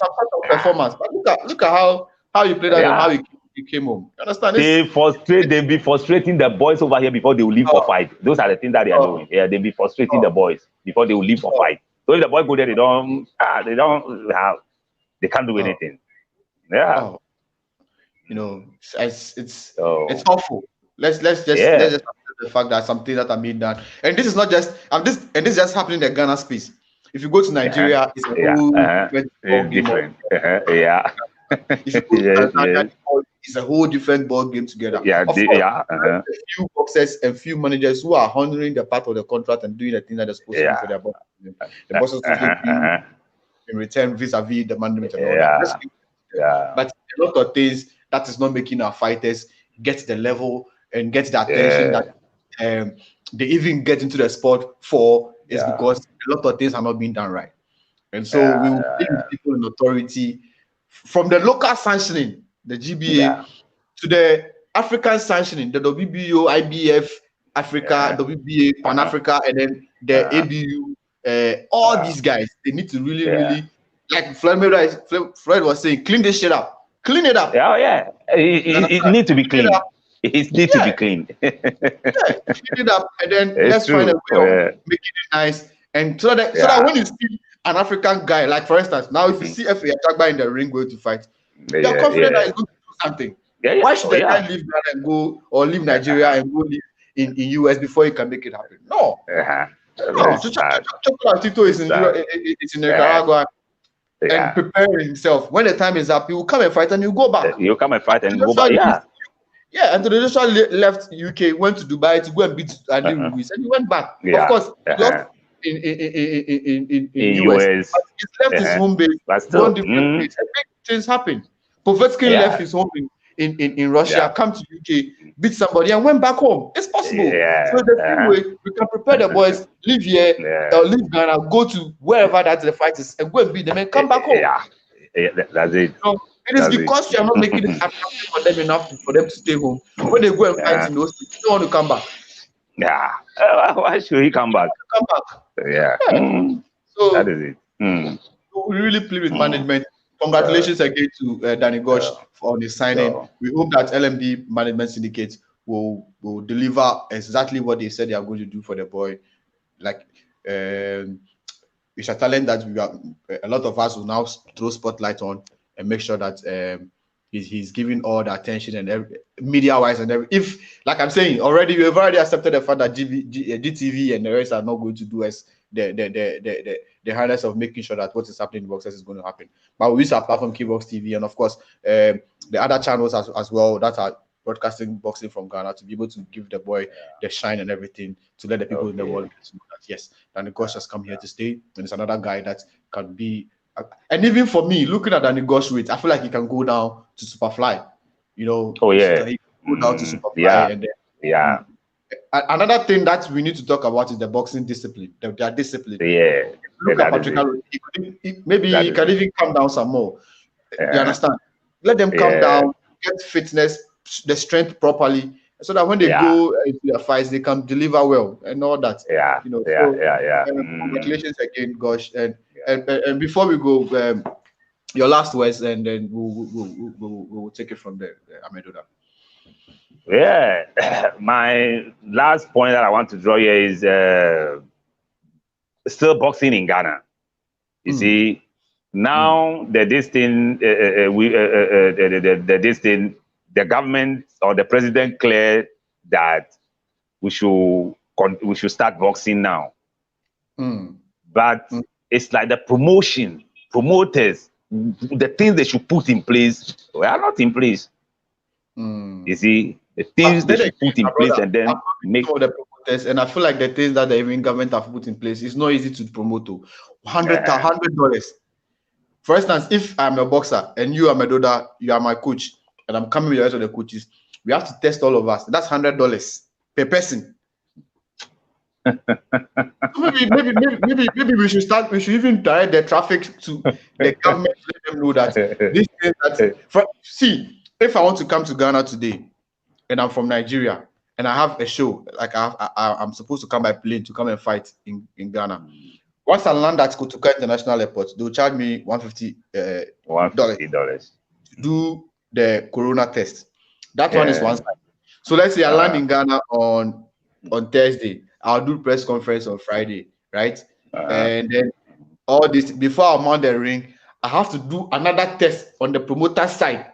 performance. But look at how you played that and how he came home. You understand? They be frustrating the boys over here before they will leave for fight. Those are the things that they are doing. They be frustrating the boys before they will leave for fight. So if the boys go there, they can't do anything. You know, it's awful. Let's just accept the fact that something that I made that, and this is not just this is just happening in the Ghana space. If you go to Nigeria, it's a whole different. If you go to Tanzania, it's a whole different ball game together. A few boxers and few managers who are honoring the part of the contract and doing the thing that they're supposed to do for their boxers. The boxers in return vis-a-vis the management and all that. But a lot of things that is not making our fighters get the level and get the attention that they even get into the sport for is because a lot of things are not being done right. And so we will bring people in authority from the local sanctioning, the GBA, to the African sanctioning, the WBO, IBF, Africa, WBA, Pan Africa, and then the ABU. All these guys, they need to really, like Floyd was saying, clean this shit up. Clean it up. It needs to be clean. It needs to be clean. Clean it up, and then let's find a way of making it nice. And so that when you see an African guy, like for instance, now if you see F.A. Ajagba in the ring going to fight, you're confident that he's going to do something. Why should the guy leave Ghana and go, or leave Nigeria and go live in US before he can make it happen? No. Chocolate Tito is in Nicaragua. And preparing himself. When the time is up, he will come and fight and he'll go back. He'll come and fight and go back. Yeah, Anthony Joshua left UK, went to Dubai to go and beat Andy Ruiz, and he went back. Yeah. Of course, he lost in US. But he left his home base, gone different place. And big things happen. Povetkin left his home in Russia, come to UK, beat somebody, and went back home. It's possible. So the same way, we can prepare the boys, live here, leave Ghana, go to wherever that the fight is, and go and beat them and come back home. That's it. So, it is because you are not making it attractive for them enough for them to stay home. When they go and fight in those states, they don't want to come back. Yeah. Why should he come back? Come back. Yeah. So that is it. So we really plead with management. Congratulations again to Danny Gosh on his signing. We hope that LMD Management Syndicate will deliver exactly what they said they are going to do for the boy. Like it's a talent that we are, a lot of us will now throw spotlight on and make sure that he's giving all the attention and media-wise and if, like I'm saying, already we've already accepted the fact that GTV and the rest are not going to do us the harness of making sure that what is happening in boxers is going to happen. But we use our platform KBOXtv and of course the other channels as well that are broadcasting boxing from Ghana to be able to give the boy the shine and everything to let the people in the world know that yes, Danny Gosh has come here to stay, and it's another guy that can be. And even for me, looking at Danny Gosh weight, I feel like he can go down to Superfly. You know. Oh yeah. He can go down to Superfly and then, another thing that we need to talk about is the boxing discipline. Their discipline. Yeah. Look at Patrick Harrow. Maybe he can even come down some more. You understand? Let them come down, get fitness, the strength properly, so that when they go into their fights, they can deliver well and all that. You know. Congratulations again, Gosh. And before we go, your last words, and then we'll take it from there, Amedoda. Yeah, my last point that I want to draw here is still boxing in Ghana. You see, now the government or the president declared that we should start boxing now. But it's like the promoters, the things they should put in place, we are not in place. You see, the things they should put in place and then make all the promoters. And I feel like the things that the even government have put in place is not easy to promote. $100. For instance, if I'm a boxer and you are Amedoda, you are my coach, and I'm coming with the rest of the coaches, we have to test all of us. That's $100 per person. maybe we should start. We should even direct the traffic to the government to let them know that this thing that. See, if I want to come to Ghana today, and I'm from Nigeria, and I have a show, like I'm supposed to come by plane to come and fight in Ghana. Once I land at Kotoka International Airport, they'll charge me $150 to do the corona test. That one is one side. So let's say I land in Ghana on Thursday. I'll do press conference on Friday, right? And then all this before I mount the ring, I have to do another test on the promoter side.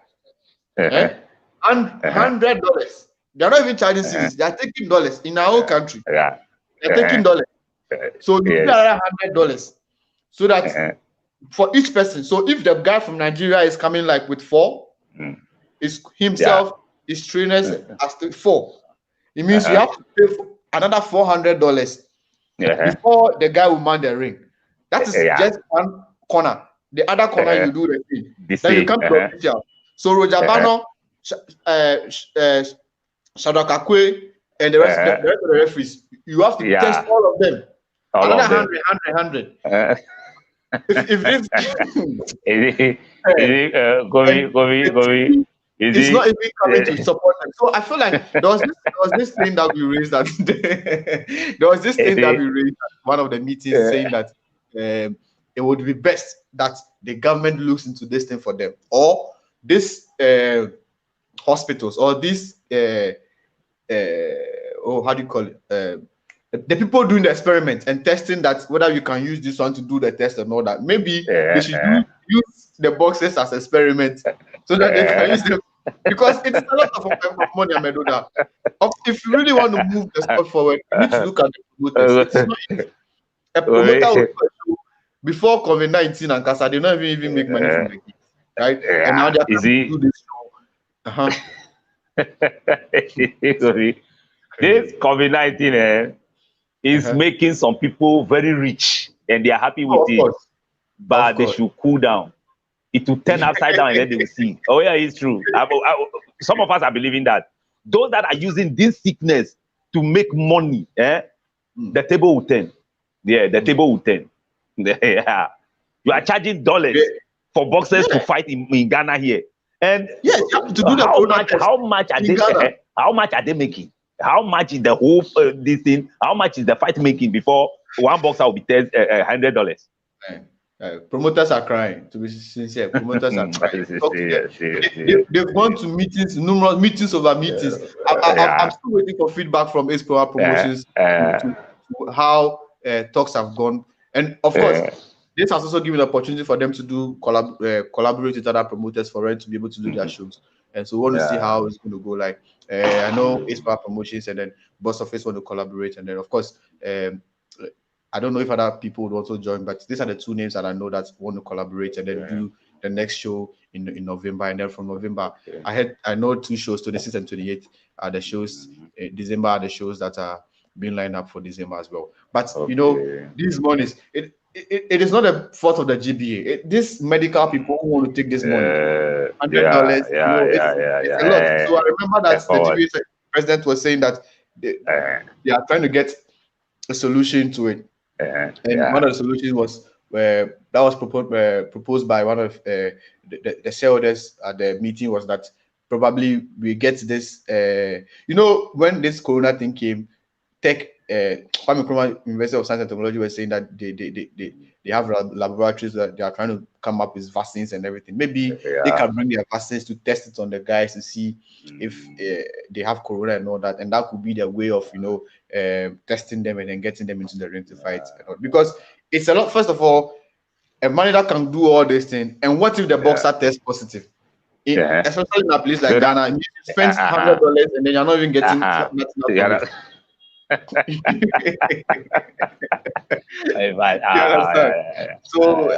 And $100. They're not even charging cities. They're taking dollars in our own country. They're taking dollars. So you pay around $100. So that for each person. So if the guy from Nigeria is coming like with 4, is himself, his trainers are still 4. It means you have to pay for another $400 before the guy will mount the ring. That is just one corner. The other corner you do the thing. Then you come to the official. So Roger Bano, Shadokakwe, and the rest of the referees, you have to test all of them. Another 100. If this it's not even coming to support them. So I feel like there was this thing that we raised at one of the meetings saying that it would be best that the government looks into this thing for them, or this hospitals, or this how do you call it? The people doing the experiment and testing that whether you can use this one to do the test and all that. Maybe they should use the boxes as experiments so that they can use them, because it's a lot of money, Amedoda. If you really want to move the sport forward, you need to look at the promoters. It's not easy. A promoter before COVID-19 and Casa, they don't even make money from the kids, right? And now they are to do this show. This COVID-19 is making some people very rich, and they are happy with it. But they should cool down. It will turn upside down, and then they will see. Oh yeah, it's true. Some of us are believing that. Those that are using this sickness to make money, the table will turn. Yeah, the table will turn. Yeah. You are charging dollars for boxers to fight in Ghana here. And to do how much are they making? How much is the whole this thing? How much is the fight making before one boxer will be $100? Promoters are crying. To be sincere, promoters are crying. They've gone to meetings, numerous meetings over meetings. I'm still waiting for feedback from Ace Power Promotions to how talks have gone. And of course, this has also given an opportunity for them to do collaborate with other promoters for them to be able to do their shows. And so we want to see how it's going to go. Like I know Ace Power Promotions and then Boss Office want to collaborate, and then of course I don't know if other people would also join, but these are the two names that I know that want to collaborate and then do the next show in November. And then from November, I know 2 shows, 26 and 28 are the shows. December are the shows that are being lined up for December as well. But you know, these monies, it is not a fault of the GBA. This medical people who want to take this money, $100. It's a lot. So I remember that the GBA president was saying that they are trying to get a solution to it. And one of the solutions was that was proposed by one of the shareholders at the meeting, was that probably we get this. You know, when this corona thing came, Kwame Nkrumah University of Science and Technology was saying that they have laboratories that they are trying to come up with vaccines and everything. Maybe they can bring their vaccines to test it on the guys to see if they have corona and all that, and that could be their way of testing them and then getting them into the ring to fight. Because it's a lot. First of all, a manager can do all these things, and what if the boxer tests positive? Especially in a place like Ghana, you spend $100 and then you're not even getting nothing. So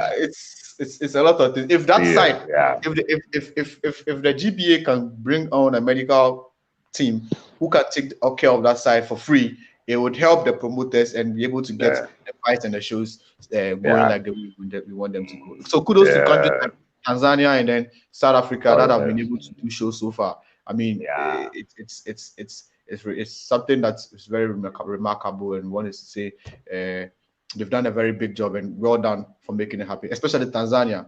it's a lot of things. If that side, if the GBA can bring on a medical team who can take care of that side for free, it would help the promoters and be able to get the fights and the shows going like we want them to go. So kudos to countries like Tanzania and then South Africa that have been able to do shows so far. I mean, it's something that's very remarkable, and one is to say they've done a very big job and well done for making it happen. Especially Tanzania,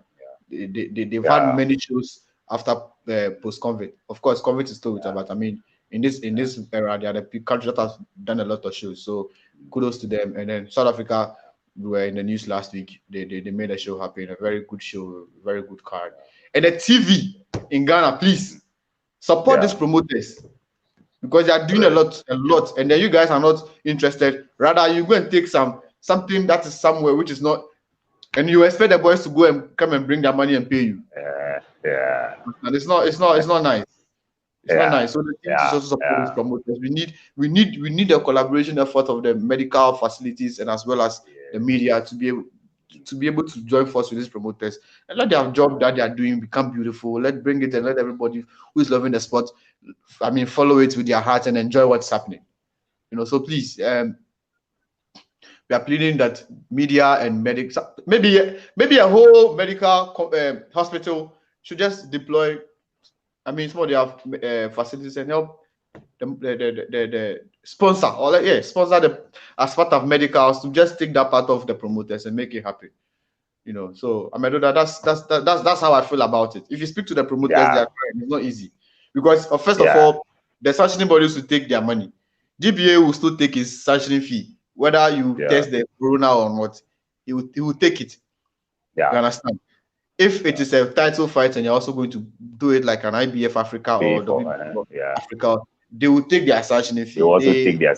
they've had many shows after post-COVID. Of course, COVID is still with them, but I mean, in this era, they are the countries that have done a lot of shows. So kudos to them. And then South Africa were in the news last week. They made a show happen, a very good show, very good card. And the TV in Ghana, please support these promoters, because they are doing a lot, and then you guys are not interested. Rather, you go and take something that is somewhere which is not, and you expect the boys to go and come and bring their money and pay you. And it's not nice. It's not nice. So the thing is also support these promoters. We need the collaboration effort of the medical facilities and as well as the media to be able to join force with these promoters and let their job that they are doing become beautiful. Let's bring it and let everybody who is loving the sport, I mean, follow it with their heart and enjoy what's happening. So please, we are pleading that media and medics, maybe a whole medical hospital should just deploy. I mean, some of their facilities and help the sponsor sponsor as part of medicals to just take that part of the promoters and make it happen. So Amedoda, that's how I feel about it. If you speak to the promoters, they are crying. It's not easy because first of all, the sanctioning bodies will take their money. GBA will still take his sanctioning fee, whether you test the corona or not. He will take it. You understand? If it is a title fight and you're also going to do it like an IBF Africa or Africa, they will take their sanctioning fee. They also take their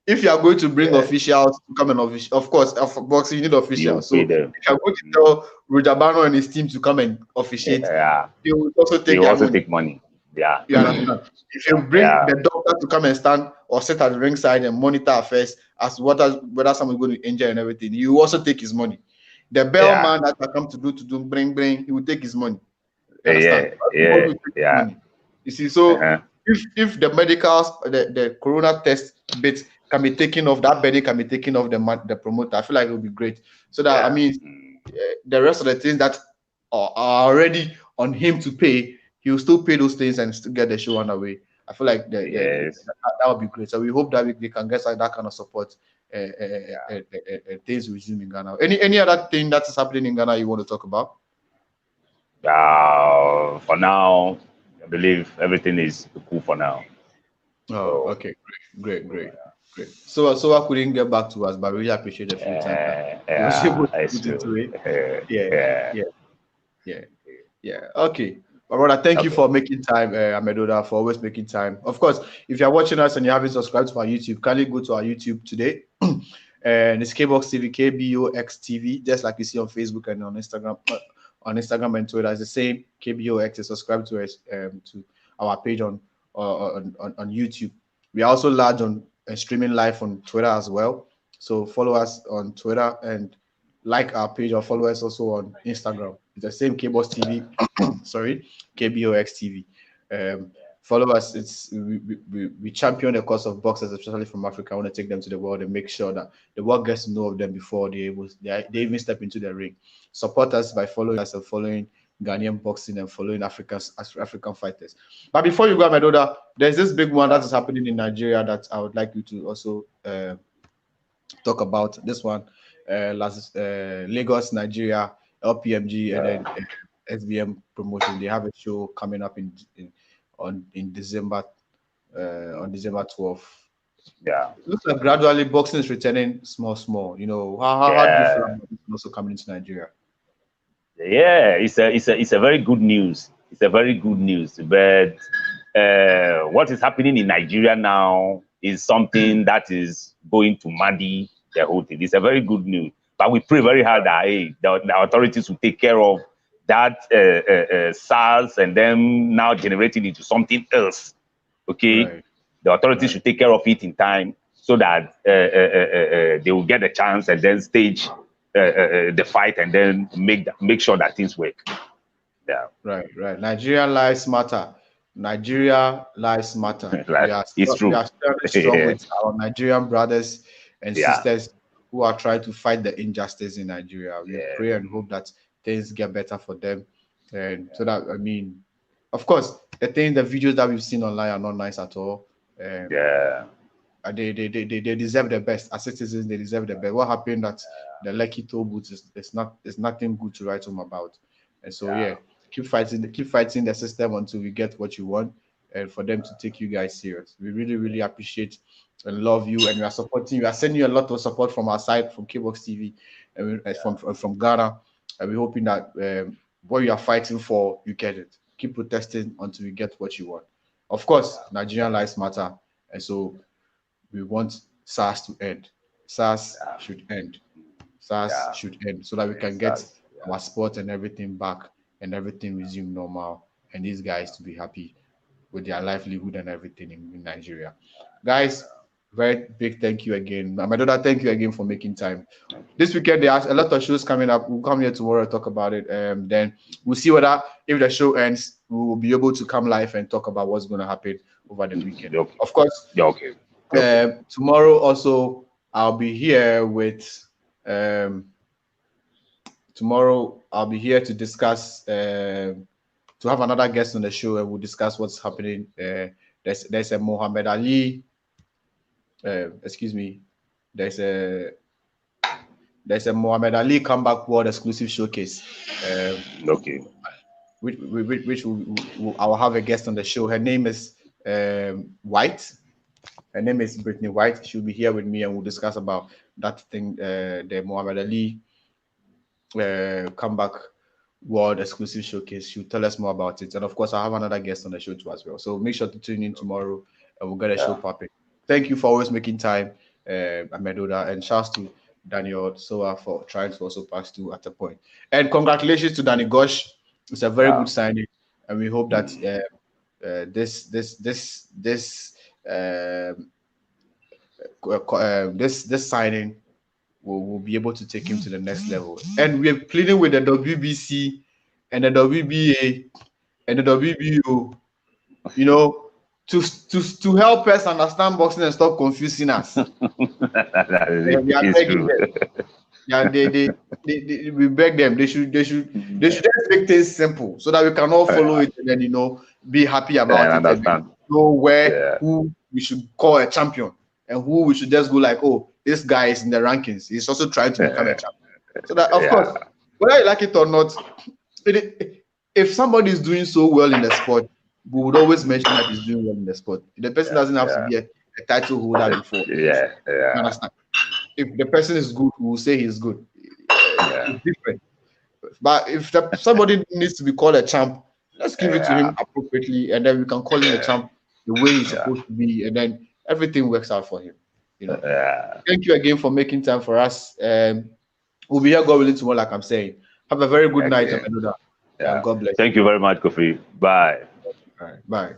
If you are going to bring officials to come and of course, for boxing you need officials. So if you are going to tell Rujabano and his team to come and officiate, they will also take money. You understand? If you bring the doctor to come and stand or sit at the ringside and monitor affairs as whether someone is going to injure and everything, you will also take his money. The bellman that will come to bring, he will take his money. Money. You see, so if the medicals, the corona test bit can be taken off, that betting can be taken off the promoter. I feel like it would be great. So that I mean, the rest of the things that are already on him to pay, he'll still pay those things and still get the show on the way. I feel like that would be great. So we hope that we can get that kind of support. Things resume in Ghana. Any other thing that is happening in Ghana you want to talk about? For now, I believe everything is cool for now. Oh, okay, great. So I couldn't get back to us, but really appreciate the few time. Yeah. Okay. Brother, thank you for making time, Amedoda, for always making time. Of course, if you're watching us and you haven't subscribed to our YouTube, kindly go to our YouTube today. And it's KBOXtv, KBOXtv, just like you see on Facebook and on Instagram. On Instagram and Twitter, it's the same. KBOX. Subscribe to us to our page on YouTube. We are also large on streaming live on Twitter as well. So follow us on Twitter and like our page, or follow us also on Instagram. It's the same KBOXtv. Sorry, KBOXtv. Follow us. We champion the cause of boxers, especially from Africa. I want to take them to the world and make sure that the world gets to know of them before they even step into the ring. Support us by following us and following Ghanaian boxing and following African fighters. But before you go, Amedoda, there's this big one that is happening in Nigeria that I would like you to also talk about. This one, Lagos, Nigeria, LPMG, and then SBM promotion. They have a show coming up in December, on December 12th. Yeah, looks like gradually boxing is returning small. You know, how do you feel about this also coming into Nigeria? Yeah, it's a very good news. It's a very good news. But what is happening in Nigeria now is something that is going to muddy the whole thing. It's a very good news. But we pray very hard that the authorities will take care of that SARS and then now generating into something else. Okay, right. The authorities should take care of it in time so that they will get a chance and then stage the fight and then make sure that things work. Yeah. Right. Nigeria lives matter. Nigeria lives matter. It's true. We are strong with our Nigerian brothers and sisters who are trying to fight the injustice in Nigeria. We pray and hope that things get better for them. And so that, I mean, of course, the videos that we've seen online are not nice at all. They deserve the best. As citizens, they deserve the best. What happened that the Lekki toll booth is nothing good to write home about. And so keep fighting the system until we get what you want, and for them to take you guys serious. We really appreciate and love you, and we are supporting you. We are sending you a lot of support from our side, from KBOXtv, and from Ghana. And we're hoping that what you are fighting for, you get it. Keep protesting until you get what you want. Of course, Nigerian lives matter, and so we want SARS to end. SARS should end. SARS should end so that we can get our sport and everything back and everything resume normal, and these guys to be happy with their livelihood and everything in Nigeria. Guys, very big thank you again. Amedoda, thank you again for making time. This weekend, there are a lot of shows coming up. We'll come here tomorrow and talk about it. Then we'll see whether, if the show ends, we will be able to come live and talk about what's going to happen over the weekend. Of course, tomorrow also, I'll be here with... tomorrow, I'll be here to discuss... to have another guest on the show, and we'll discuss what's happening. There's a Muhammad Ali... there's a Muhammad Ali Comeback World exclusive showcase. Which I will have a guest on the show. Her name is White. Her name is Brittany White. She'll be here with me, and we'll discuss about that thing, the Muhammad Ali Comeback World exclusive showcase. She'll tell us more about it. And of course, I'll have another guest on the show too as well. So make sure to tune in tomorrow, and we'll get a show popping. Thank you for always making time, Amedoda, and shouts to Daniel Sowah for trying to also pass through at a point. And congratulations to Danny Gosh. It's a very good signing, and we hope that this signing will be able to take him to the next level. And we're pleading with the WBC and the WBA and the WBO you know, to help us understand boxing and stop confusing us. We are begging them. Yeah, we beg them. They should just make things simple so that we can all follow it and then, you know, be happy about it. Understand. And know who we should call a champion and who we should just go like, oh, this guy is in the rankings. He's also trying to become a champion. So that, of course, whether you like it or not, if somebody is doing so well in the sport, we would always mention that he's doing well in the sport. The person doesn't have to be a title holder before. You understand? If the person is good, we will say he's good. It's different. But if somebody needs to be called a champ, let's give it to him appropriately, and then we can call him a champ the way he's supposed to be, and then everything works out for him. You know. Thank you again for making time for us. We'll be here, God willing, tomorrow, like I'm saying. Have a very good night, Amedoda. God bless. Thank you very much, Kofi. Bye. All right. Bye.